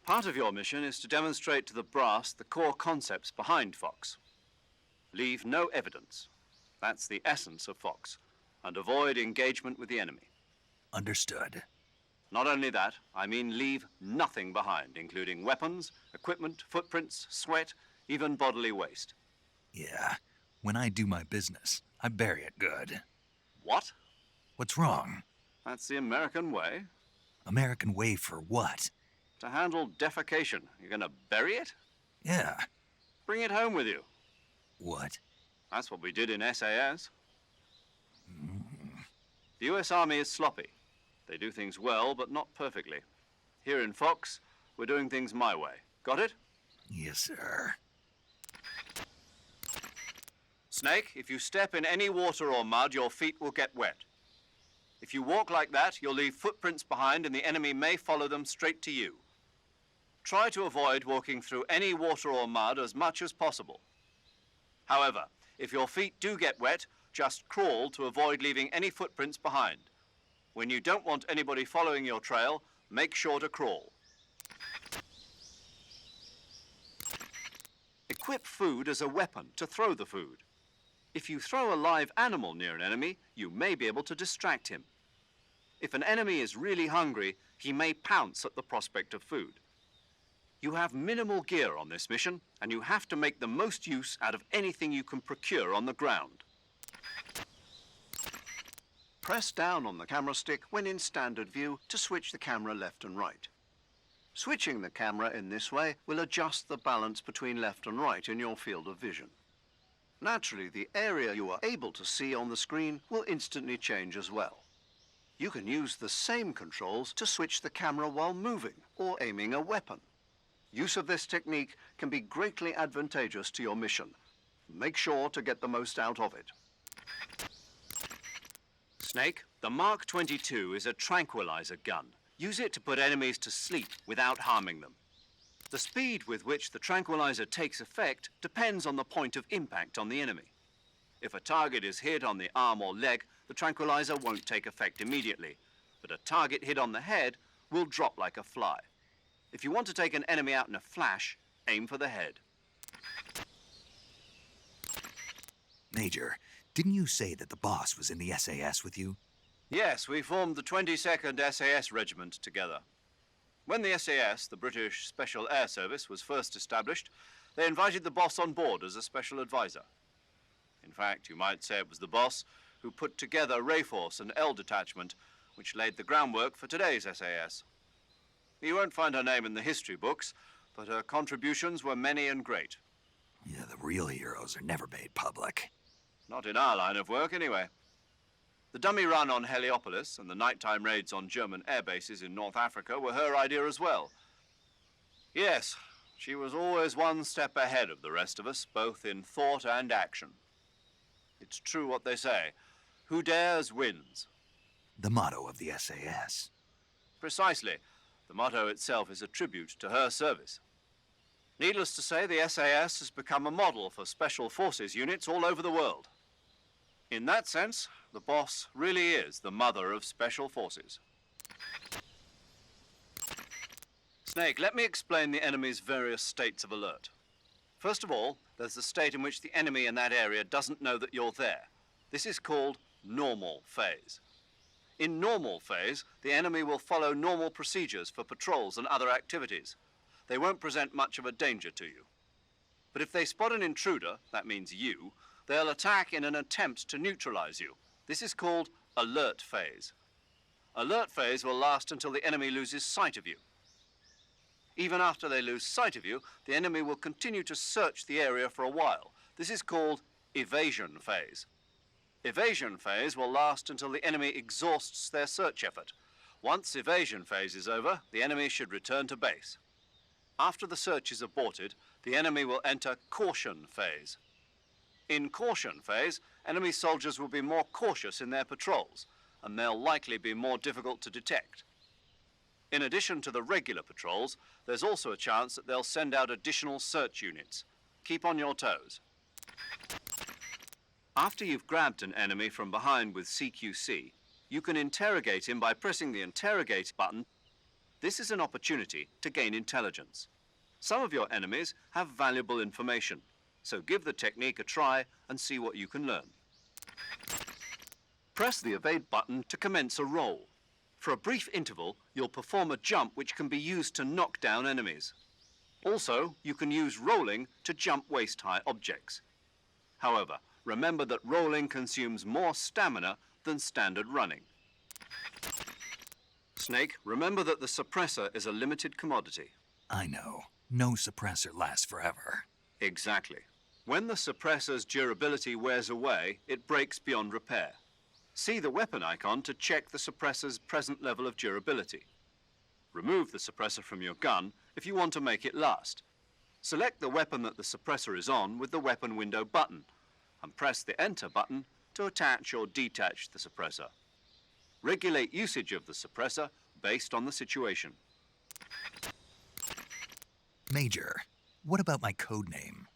Part of your mission is to demonstrate to the brass the core concepts behind Fox. Leave no evidence. That's the essence of Fox. And avoid engagement with the enemy. Understood. Not only that, I mean leave nothing behind, including weapons, equipment, footprints, sweat, even bodily waste. Yeah, when I do my business, I bury it good. What? What's wrong? That's the American way. American way for what? To handle defecation. You're gonna bury it? Yeah. Bring it home with you. What? That's what we did in SAS. The US Army is sloppy. They do things well, but not perfectly. Here in Fox, we're doing things my way. Got it? Yes, sir. Snake, if you step in any water or mud, your feet will get wet. If you walk like that, you'll leave footprints behind and the enemy may follow them straight to you. Try to avoid walking through any water or mud as much as possible. However, if your feet do get wet, just crawl to avoid leaving any footprints behind. When you don't want anybody following your trail, make sure to crawl. Equip food as a weapon to throw the food. If you throw a live animal near an enemy, you may be able to distract him. If an enemy is really hungry, he may pounce at the prospect of food. You have minimal gear on this mission, and you have to make the most use out of anything you can procure on the ground. Press down on the camera stick when in standard view to switch the camera left and right. Switching the camera in this way will adjust the balance between left and right in your field of vision. Naturally, the area you are able to see on the screen will instantly change as well. You can use the same controls to switch the camera while moving or aiming a weapon. Use of this technique can be greatly advantageous to your mission. Make sure to get the most out of it. Snake, the Mark 22 is a tranquilizer gun. Use it to put enemies to sleep without harming them. The speed with which the tranquilizer takes effect depends on the point of impact on the enemy. If a target is hit on the arm or leg, the tranquilizer won't take effect immediately, but a target hit on the head will drop like a fly. If you want to take an enemy out in a flash, aim for the head. Major, didn't you say that the boss was in the SAS with you? Yes, we formed the 22nd SAS Regiment together. When the SAS, the British Special Air Service, was first established, they invited the boss on board as a special advisor. In fact, you might say it was the boss who put together Rayforce and L Detachment, which laid the groundwork for today's SAS. You won't find her name in the history books, but her contributions were many and great. Yeah, the real heroes are never made public. Not in our line of work, anyway. The dummy run on Heliopolis and the nighttime raids on German air bases in North Africa were her idea as well. Yes, she was always one step ahead of the rest of us, both in thought and action. It's true what they say, who dares wins. The motto of the SAS. Precisely. The motto itself is a tribute to her service. Needless to say, the SAS has become a model for special forces units all over the world. In that sense, the boss really is the mother of special forces. Snake, let me explain the enemy's various states of alert. First of all, there's the state in which the enemy in that area doesn't know that you're there. This is called normal phase. In normal phase, the enemy will follow normal procedures for patrols and other activities. They won't present much of a danger to you. But if they spot an intruder, that means you, they'll attack in an attempt to neutralize you. This is called alert phase. Alert phase will last until the enemy loses sight of you. Even after they lose sight of you, the enemy will continue to search the area for a while. This is called evasion phase. Evasion phase will last until the enemy exhausts their search effort. Once evasion phase is over, the enemy should return to base. After the search is aborted, the enemy will enter caution phase. In caution phase, enemy soldiers will be more cautious in their patrols, and they'll likely be more difficult to detect. In addition to the regular patrols, there's also a chance that they'll send out additional search units. Keep on your toes. After you've grabbed an enemy from behind with CQC, you can interrogate him by pressing the interrogate button. This is an opportunity to gain intelligence. Some of your enemies have valuable information, so give the technique a try and see what you can learn. Press the evade button to commence a roll. For a brief interval, you'll perform a jump which can be used to knock down enemies. Also, you can use rolling to jump waist-high objects. However, remember that rolling consumes more stamina than standard running. Snake, remember that the suppressor is a limited commodity. I know. No suppressor lasts forever. Exactly. When the suppressor's durability wears away, it breaks beyond repair. See the weapon icon to check the suppressor's present level of durability. Remove the suppressor from your gun if you want to make it last. Select the weapon that the suppressor is on with the weapon window button and press the enter button to attach or detach the suppressor. Regulate usage of the suppressor based on the situation. Major, what about my code name?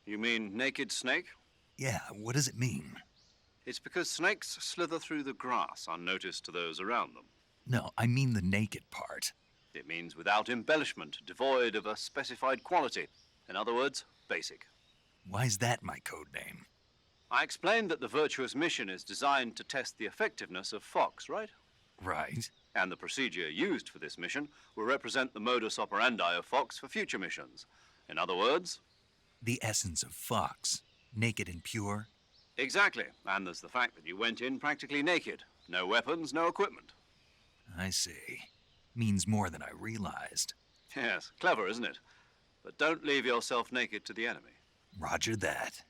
You mean Naked Snake? Yeah, what does it mean? It's because snakes slither through the grass unnoticed to those around them. No, I mean the naked part. It means without embellishment, devoid of a specified quality. In other words, basic. Why's that my code name? I explained that the Virtuous mission is designed to test the effectiveness of Fox, right? Right. And the procedure used for this mission will represent the modus operandi of Fox for future missions. In other words, The essence of Fox. Naked and pure. exactly. And there's the fact that you went in practically naked. No weapons, no equipment. I see. Means more than I realized. Yes, clever, isn't it? But don't leave yourself naked to the enemy. Roger that.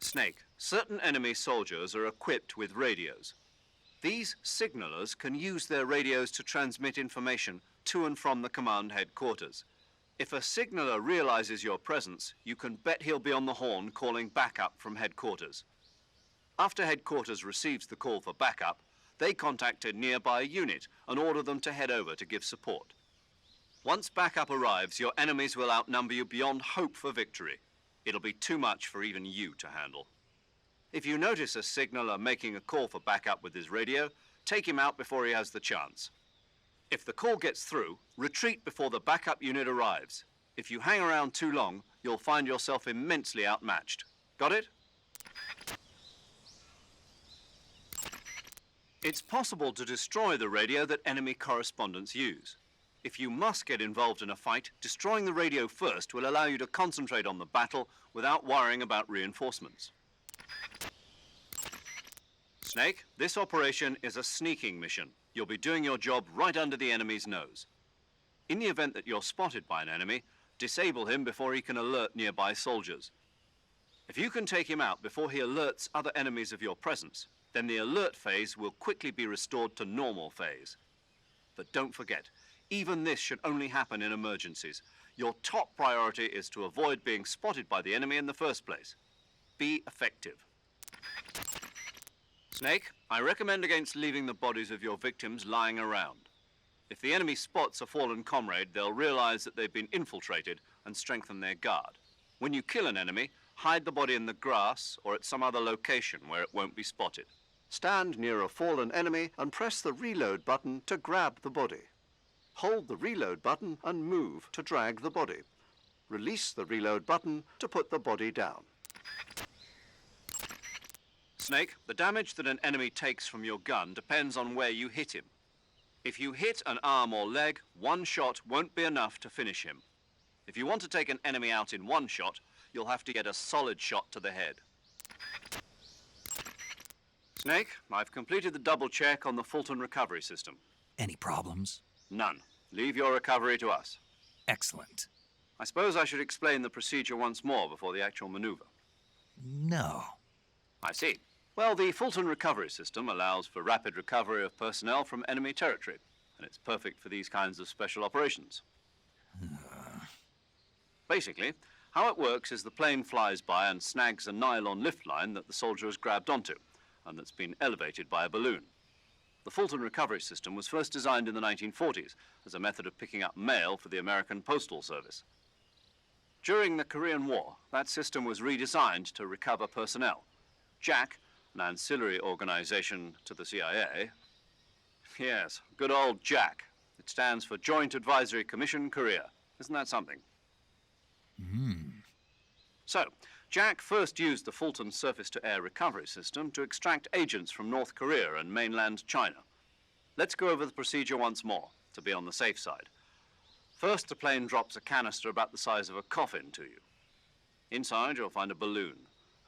Snake, certain enemy soldiers are equipped with radios. These signalers can use their radios to transmit information to and from the command headquarters. If a signaler realizes your presence, you can bet he'll be on the horn calling backup from headquarters. After headquarters receives the call for backup, they contact a nearby unit and order them to head over to give support. Once backup arrives, your enemies will outnumber you beyond hope for victory. It'll be too much for even you to handle. If you notice a signaler making a call for backup with his radio, take him out before he has the chance. If the call gets through, retreat before the backup unit arrives. If you hang around too long, you'll find yourself immensely outmatched. Got it? It's possible to destroy the radio that enemy correspondents use. If you must get involved in a fight, destroying the radio first will allow you to concentrate on the battle without worrying about reinforcements. Snake, this operation is a sneaking mission. You'll be doing your job right under the enemy's nose. In the event that you're spotted by an enemy, disable him before he can alert nearby soldiers. If you can take him out before he alerts other enemies of your presence, then the alert phase will quickly be restored to normal phase. But don't forget, even this should only happen in emergencies. Your top priority is to avoid being spotted by the enemy in the first place. Be effective. Snake, I recommend against leaving the bodies of your victims lying around. If the enemy spots a fallen comrade, they'll realize that they've been infiltrated and strengthen their guard. When you kill an enemy, hide the body in the grass or at some other location where it won't be spotted. Stand near a fallen enemy and press the reload button to grab the body. Hold the reload button and move to drag the body. Release the reload button to put the body down. Snake, the damage that an enemy takes from your gun depends on where you hit him. If you hit an arm or leg, one shot won't be enough to finish him. If you want to take an enemy out in one shot, you'll have to get a solid shot to the head. Snake, I've completed the double check on the Fulton recovery system. Any problems? None. Leave your recovery to us. Excellent. I suppose I should explain the procedure once more before the actual maneuver. No. I see. Well, the Fulton recovery system allows for rapid recovery of personnel from enemy territory, and it's perfect for these kinds of special operations. Basically, how it works is the plane flies by and snags a nylon lift line that the soldier has grabbed onto, and that's been elevated by a balloon. The Fulton recovery system was first designed in the 1940s as a method of picking up mail for the American Postal Service. During the Korean War, that system was redesigned to recover personnel. JAC, an ancillary organization to the CIA. Yes, good old JAC. It stands for Joint Advisory Commission Korea. Isn't that something? So, JAC first used the Fulton surface-to-air recovery system to extract agents from North Korea and mainland China. Let's go over the procedure once more, to be on the safe side. First, the plane drops a canister about the size of a coffin to you. Inside, you'll find a balloon,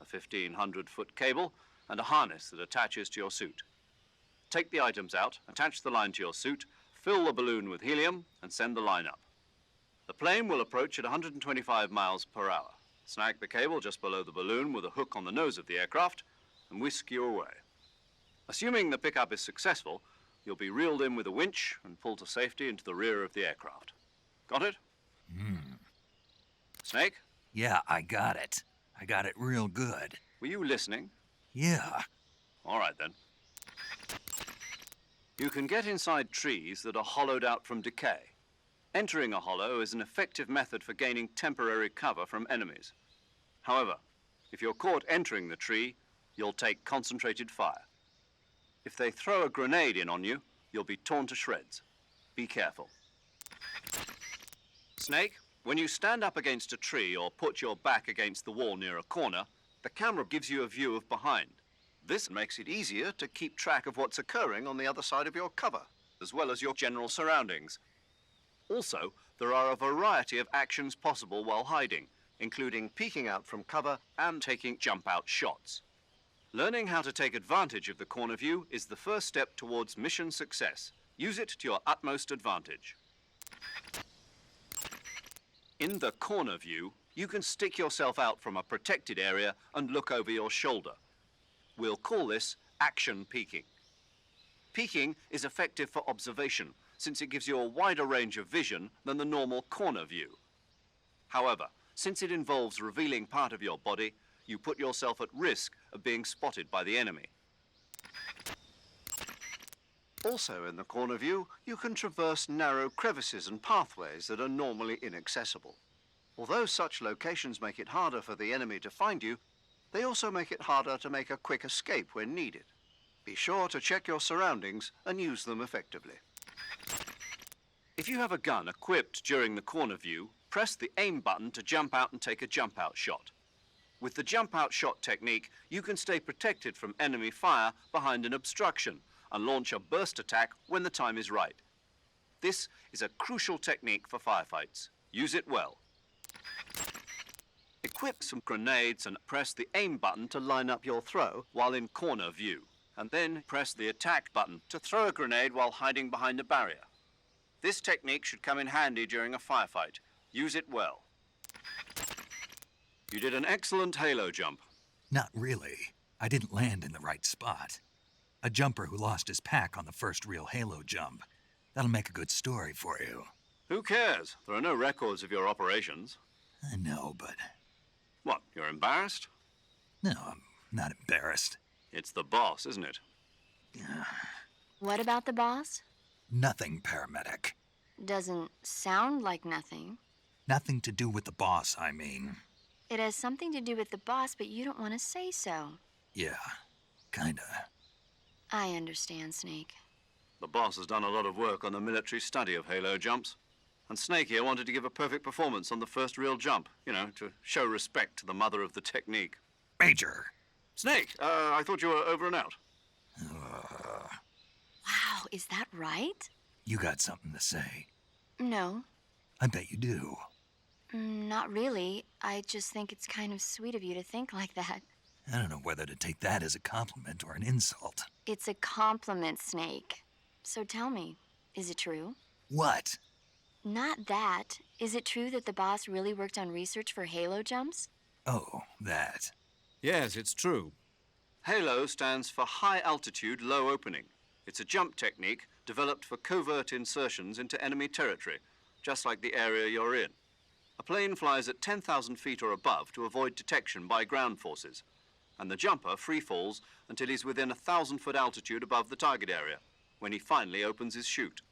a 1,500-foot cable, and a harness that attaches to your suit. Take the items out, attach the line to your suit, fill the balloon with helium, and send the line up. The plane will approach at 125 miles per hour. Snag the cable just below the balloon with a hook on the nose of the aircraft, and whisk you away. Assuming the pickup is successful, you'll be reeled in with a winch and pulled to safety into the rear of the aircraft. Got it? Snake? Yeah, I got it. I got it real good. Were you listening? Yeah. All right, then. You can get inside trees that are hollowed out from decay. Entering a hollow is an effective method for gaining temporary cover from enemies. However, if you're caught entering the tree, you'll take concentrated fire. If they throw a grenade in on you, you'll be torn to shreds. Be careful. Snake, when you stand up against a tree or put your back against the wall near a corner, the camera gives you a view of behind. This makes it easier to keep track of what's occurring on the other side of your cover. As well as your general surroundings. Also, there are a variety of actions possible while hiding, including peeking out from cover and taking jump-out shots. Learning how to take advantage of the corner view is the first step towards mission success. Use it to your utmost advantage. In the corner view, you can stick yourself out from a protected area and look over your shoulder. We'll call this action peeking. Peeking is effective for observation, since it gives you a wider range of vision than the normal corner view. However, since it involves revealing part of your body, you put yourself at risk of being spotted by the enemy. Also in the corner view, you can traverse narrow crevices and pathways that are normally inaccessible. Although such locations make it harder for the enemy to find you, they also make it harder to make a quick escape when needed. Be sure to check your surroundings and use them effectively. If you have a gun equipped during the corner view, press the aim button to jump out and take a jump-out shot. With the jump-out shot technique, you can stay protected from enemy fire behind an obstruction and launch a burst attack when the time is right. This is a crucial technique for firefights. Use it well. Equip some grenades and press the aim button to line up your throw while in corner view, and then press the attack button to throw a grenade while hiding behind a barrier. This technique should come in handy during a firefight. Use it well. You did an excellent halo jump. Not really. I didn't land in the right spot. A jumper who lost his pack on the first real halo jump. That'll make a good story for you. Who cares? There are no records of your operations. I know, but... What, you're embarrassed? No, I'm not embarrassed. It's the boss, isn't it? What about the boss? Nothing, paramedic. Doesn't sound like nothing. Nothing to do with the boss, I mean. It has something to do with the boss, but you don't want to say so. Yeah, kinda. I understand, Snake. The boss has done a lot of work on the military study of halo jumps. And Snake here wanted to give a perfect performance on the first real jump, you know, to show respect to the mother of the technique. Major! Snake, I thought you were over and out. Wow, is that right? You got something to say. No. I bet you do. Not really. I just think it's kind of sweet of you to think like that. I don't know whether to take that as a compliment or an insult. It's a compliment, Snake. So tell me, is it true? What? Not that. Is it true that the boss really worked on research for halo jumps? Oh, that. Yes, it's true. Halo stands for High Altitude Low Opening. It's a jump technique developed for covert insertions into enemy territory, just like the area you're in. A plane flies at 10,000 feet or above to avoid detection by ground forces, and the jumper free falls until he's within 1,000-foot altitude above the target area, when he finally opens his chute.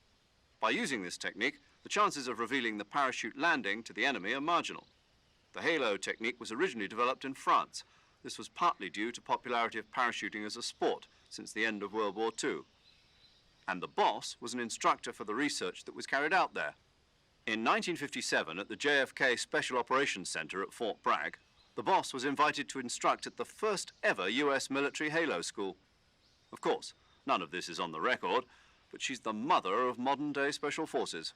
By using this technique, the chances of revealing the parachute landing to the enemy are marginal. The halo technique was originally developed in France. This was partly due to popularity of parachuting as a sport since the end of World War II. And the boss was an instructor for the research that was carried out there. In 1957, at the JFK Special Operations Center at Fort Bragg, the boss was invited to instruct at the first ever US military halo school. Of course, none of this is on the record, but she's the mother of modern-day special forces.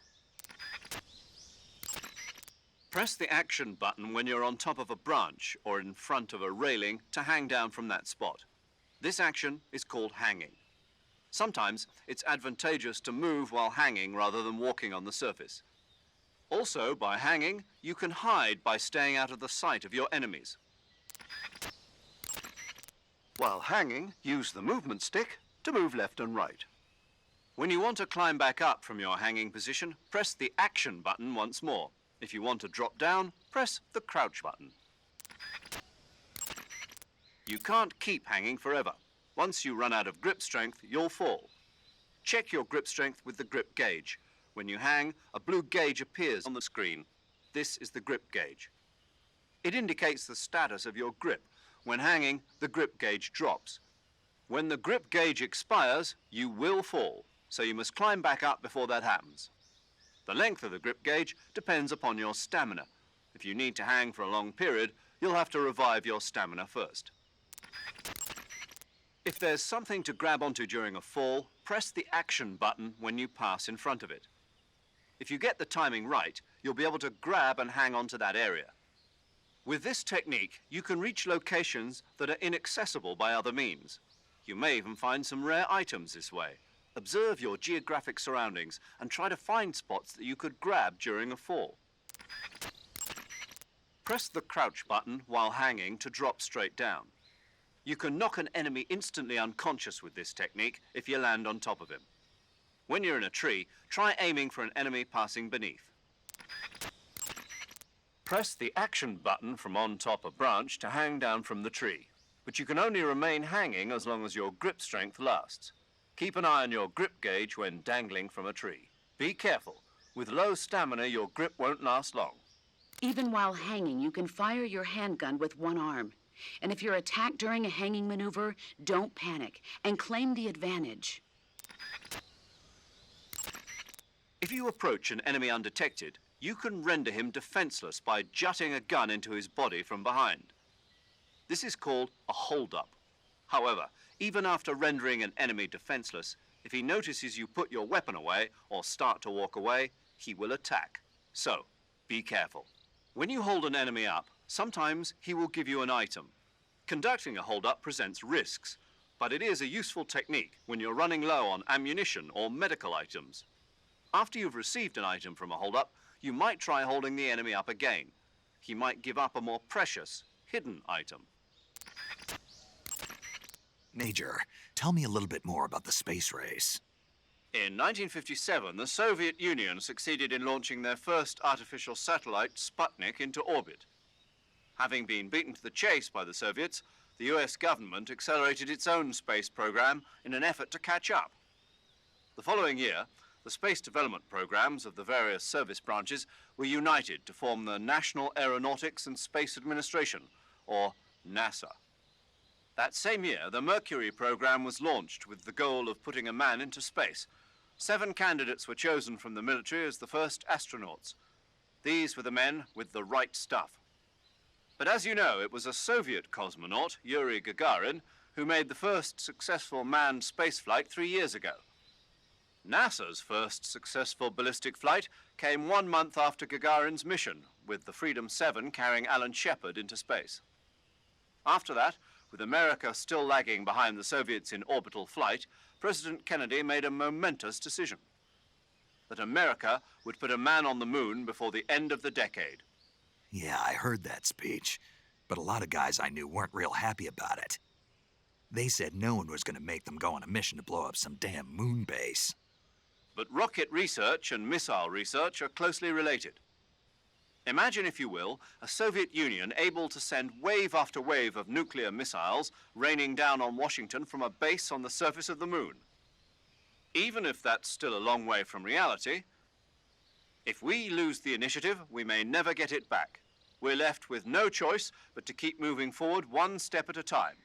Press the action button when you're on top of a branch or in front of a railing to hang down from that spot. This action is called hanging. Sometimes it's advantageous to move while hanging rather than walking on the surface. Also, by hanging, you can hide by staying out of the sight of your enemies. While hanging, use the movement stick to move left and right. When you want to climb back up from your hanging position, press the action button once more. If you want to drop down, press the crouch button. You can't keep hanging forever. Once you run out of grip strength, you'll fall. Check your grip strength with the grip gauge. When you hang, a blue gauge appears on the screen. This is the grip gauge. It indicates the status of your grip. When hanging, the grip gauge drops. When the grip gauge expires, you will fall, so you must climb back up before that happens. The length of the grip gauge depends upon your stamina. If you need to hang for a long period, you'll have to revive your stamina first. If there's something to grab onto during a fall, press the action button when you pass in front of it. If you get the timing right, you'll be able to grab and hang onto that area. With this technique, you can reach locations that are inaccessible by other means. You may even find some rare items this way. Observe your geographic surroundings and try to find spots that you could grab during a fall. Press the crouch button while hanging to drop straight down. You can knock an enemy instantly unconscious with this technique if you land on top of him. When you're in a tree, try aiming for an enemy passing beneath. Press the action button from on top a branch to hang down from the tree, but you can only remain hanging as long as your grip strength lasts. Keep an eye on your grip gauge when dangling from a tree. Be careful. With low stamina, your grip won't last long. Even while hanging, you can fire your handgun with one arm. And if you're attacked during a hanging maneuver, don't panic and claim the advantage. If you approach an enemy undetected, you can render him defenseless by jutting a gun into his body from behind. This is called a hold-up. However, even after rendering an enemy defenseless, if he notices you put your weapon away or start to walk away, he will attack. So, be careful. When you hold an enemy up, sometimes he will give you an item. Conducting a hold-up presents risks, but it is a useful technique when you're running low on ammunition or medical items. After you've received an item from a hold-up, you might try holding the enemy up again. He might give up a more precious, hidden item. Major, tell me a little bit more about the space race. In 1957, the Soviet Union succeeded in launching their first artificial satellite, Sputnik, into orbit. Having been beaten to the chase by the Soviets, the US government accelerated its own space program in an effort to catch up. The following year, the space development programs of the various service branches were united to form the National Aeronautics and Space Administration, or NASA. That same year, the Mercury program was launched with the goal of putting a man into space. 7 candidates were chosen from the military as the first astronauts. These were the men with the right stuff. But as you know, it was a Soviet cosmonaut, Yuri Gagarin, who made the first successful manned spaceflight 3 years ago. NASA's first successful ballistic flight came 1 month after Gagarin's mission, with the Freedom 7 carrying Alan Shepard into space. After that, with America still lagging behind the Soviets in orbital flight, President Kennedy made a momentous decision: that America would put a man on the moon before the end of the decade. Yeah, I heard that speech, but a lot of guys I knew weren't real happy about it. They said no one was going to make them go on a mission to blow up some damn moon base. But rocket research and missile research are closely related. Imagine, if you will, a Soviet Union able to send wave after wave of nuclear missiles raining down on Washington from a base on the surface of the moon. Even if that's still a long way from reality, if we lose the initiative, we may never get it back. We're left with no choice but to keep moving forward 1 step at a time.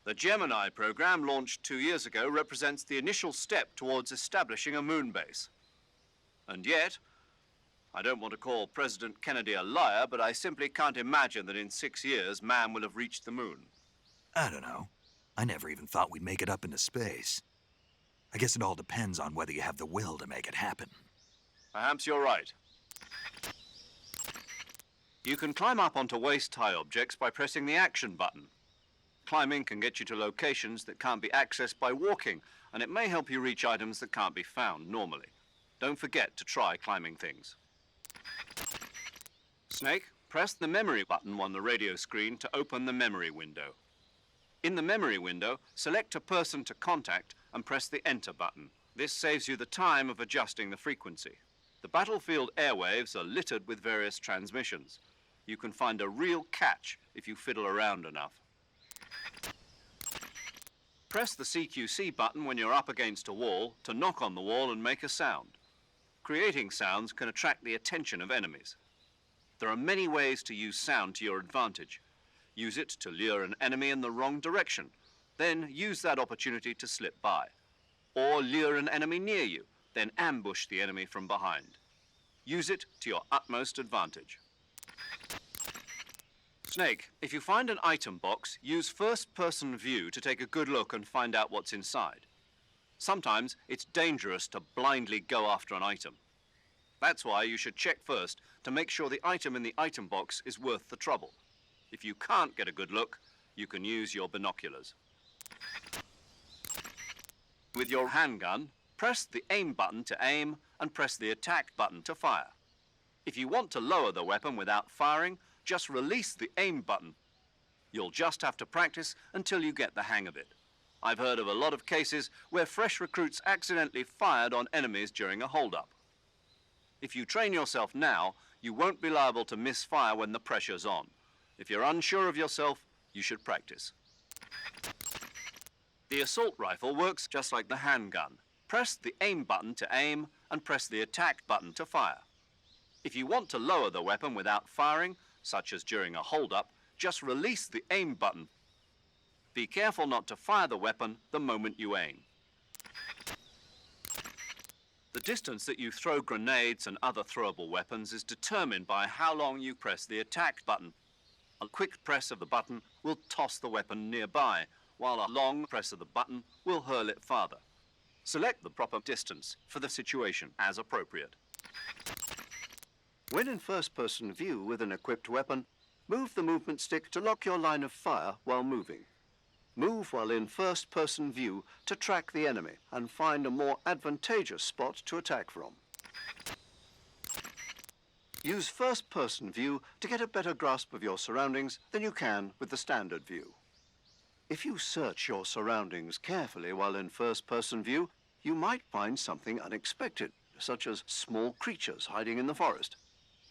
The Gemini program, launched 2 years ago, represents the initial step towards establishing a moon base. And yet, I don't want to call President Kennedy a liar, but I simply can't imagine that in 6 years man will have reached the moon. I don't know. I never even thought we'd make it up into space. I guess it all depends on whether you have the will to make it happen. Perhaps you're right. You can climb up onto waist-high objects by pressing the action button. Climbing can get you to locations that can't be accessed by walking, and it may help you reach items that can't be found normally. Don't forget to try climbing things. Snake, press the memory button on the radio screen to open the memory window. In the memory window, select a person to contact and press the enter button. This saves you the time of adjusting the frequency. The battlefield airwaves are littered with various transmissions. You can find a real catch if you fiddle around enough. Press the CQC button when you're up against a wall to knock on the wall and make a sound. Creating sounds can attract the attention of enemies. There are many ways to use sound to your advantage. Use it to lure an enemy in the wrong direction. Then use that opportunity to slip by. Or lure an enemy near you, then ambush the enemy from behind. Use it to your utmost advantage. Snake, if you find an item box, use first-person view to take a good look and find out what's inside. Sometimes it's dangerous to blindly go after an item. That's why you should check first to make sure the item in the item box is worth the trouble. If you can't get a good look, you can use your binoculars. With your handgun, press the aim button to aim and press the attack button to fire. If you want to lower the weapon without firing, just release the aim button. You'll just have to practice until you get the hang of it. I've heard of a lot of cases where fresh recruits accidentally fired on enemies during a hold-up. If you train yourself now, you won't be liable to misfire when the pressure's on. If you're unsure of yourself, you should practice. The assault rifle works just like the handgun. Press the aim button to aim and press the attack button to fire. If you want to lower the weapon without firing, such as during a hold-up, just release the aim button. Be careful not to fire the weapon the moment you aim. The distance that you throw grenades and other throwable weapons is determined by how long you press the attack button. A quick press of the button will toss the weapon nearby, while a long press of the button will hurl it farther. Select the proper distance for the situation as appropriate. When in first-person view with an equipped weapon, move the movement stick to lock your line of fire while moving. Move while in first-person view to track the enemy and find a more advantageous spot to attack from. Use first-person view to get a better grasp of your surroundings than you can with the standard view. If you search your surroundings carefully while in first-person view, you might find something unexpected, such as small creatures hiding in the forest.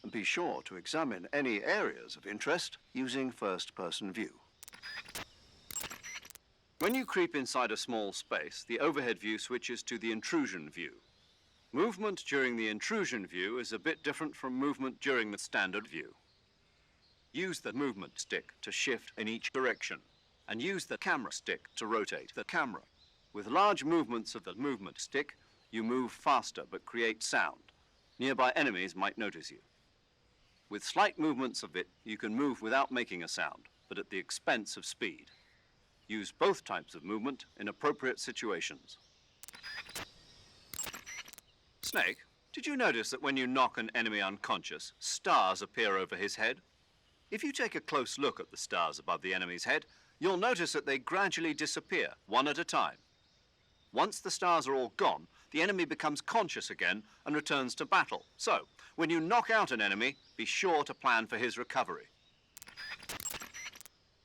And be sure to examine any areas of interest using first-person view. When you creep inside a small space, the overhead view switches to the intrusion view. Movement during the intrusion view is a bit different from movement during the standard view. Use the movement stick to shift in each direction, and use the camera stick to rotate the camera. With large movements of the movement stick, you move faster but create sound. Nearby enemies might notice you. With slight movements of it, you can move without making a sound, but at the expense of speed. Use both types of movement in appropriate situations. Snake, did you notice that when you knock an enemy unconscious, stars appear over his head? If you take a close look at the stars above the enemy's head, you'll notice that they gradually disappear, one at a time. Once the stars are all gone, the enemy becomes conscious again and returns to battle. So, when you knock out an enemy, be sure to plan for his recovery.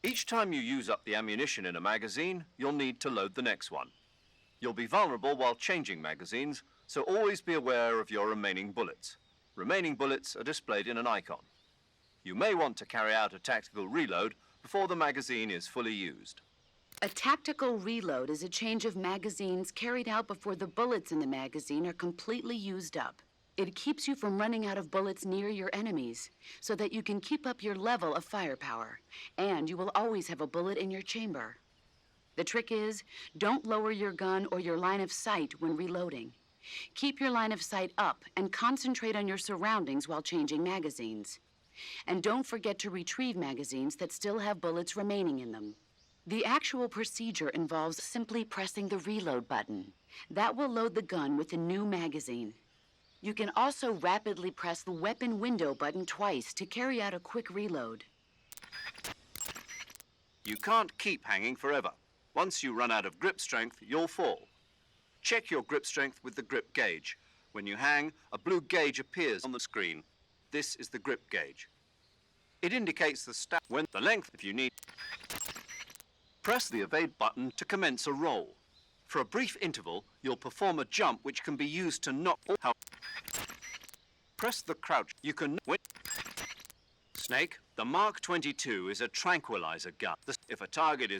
Each time you use up the ammunition in a magazine, you'll need to load the next one. You'll be vulnerable while changing magazines, so always be aware of your remaining bullets. Remaining bullets are displayed in an icon. You may want to carry out a tactical reload before the magazine is fully used. A tactical reload is a change of magazines carried out before the bullets in the magazine are completely used up. It keeps you from running out of bullets near your enemies, so that you can keep up your level of firepower, and you will always have a bullet in your chamber. The trick is, don't lower your gun or your line of sight when reloading. Keep your line of sight up and concentrate on your surroundings while changing magazines. And don't forget to retrieve magazines that still have bullets remaining in them. The actual procedure involves simply pressing the reload button. That will load the gun with a new magazine. You can also rapidly press the weapon window button twice to carry out a quick reload. You can't keep hanging forever. Once you run out of grip strength, you'll fall. Check your grip strength with the grip gauge. When you hang, a blue gauge appears on the screen. This is the grip gauge. It indicates the length if you need. Press the evade button to commence a roll. For a brief interval, you'll perform a jump which can be used to knock out. Press the crouch. You can win. Snake, the Mark 22 is a tranquilizer gun. If a target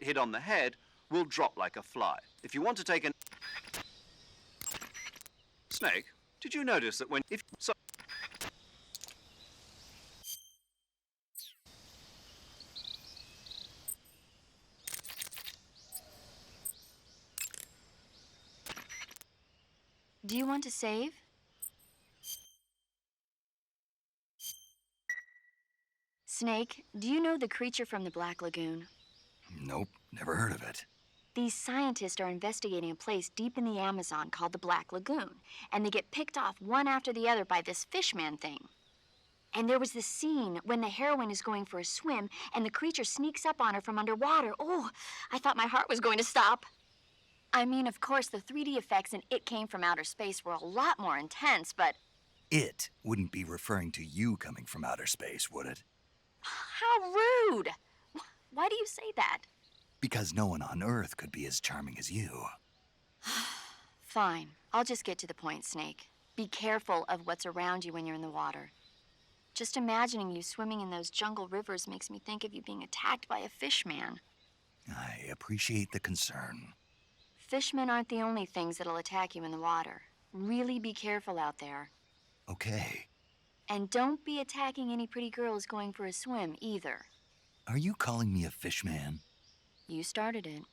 hit on the head, will drop like a fly. If you want to take an... Snake, did you notice that Do you want to save? Snake, do you know the creature from the Black Lagoon? Nope, never heard of it. These scientists are investigating a place deep in the Amazon called the Black Lagoon, and they get picked off one after the other by this fishman thing. And there was this scene when the heroine is going for a swim, and the creature sneaks up on her from underwater. Oh, I thought my heart was going to stop. I mean, of course, the 3D effects in It Came from Outer Space were a lot more intense, but... It wouldn't be referring to you coming from outer space, would it? How rude! Why do you say that? Because no one on Earth could be as charming as you. Fine. I'll just get to the point, Snake. Be careful of what's around you when you're in the water. Just imagining you swimming in those jungle rivers makes me think of you being attacked by a fishman. I appreciate the concern. Fishmen aren't the only things that'll attack you in the water. Really be careful out there. Okay. And don't be attacking any pretty girls going for a swim, either. Are you calling me a fishman? You started it.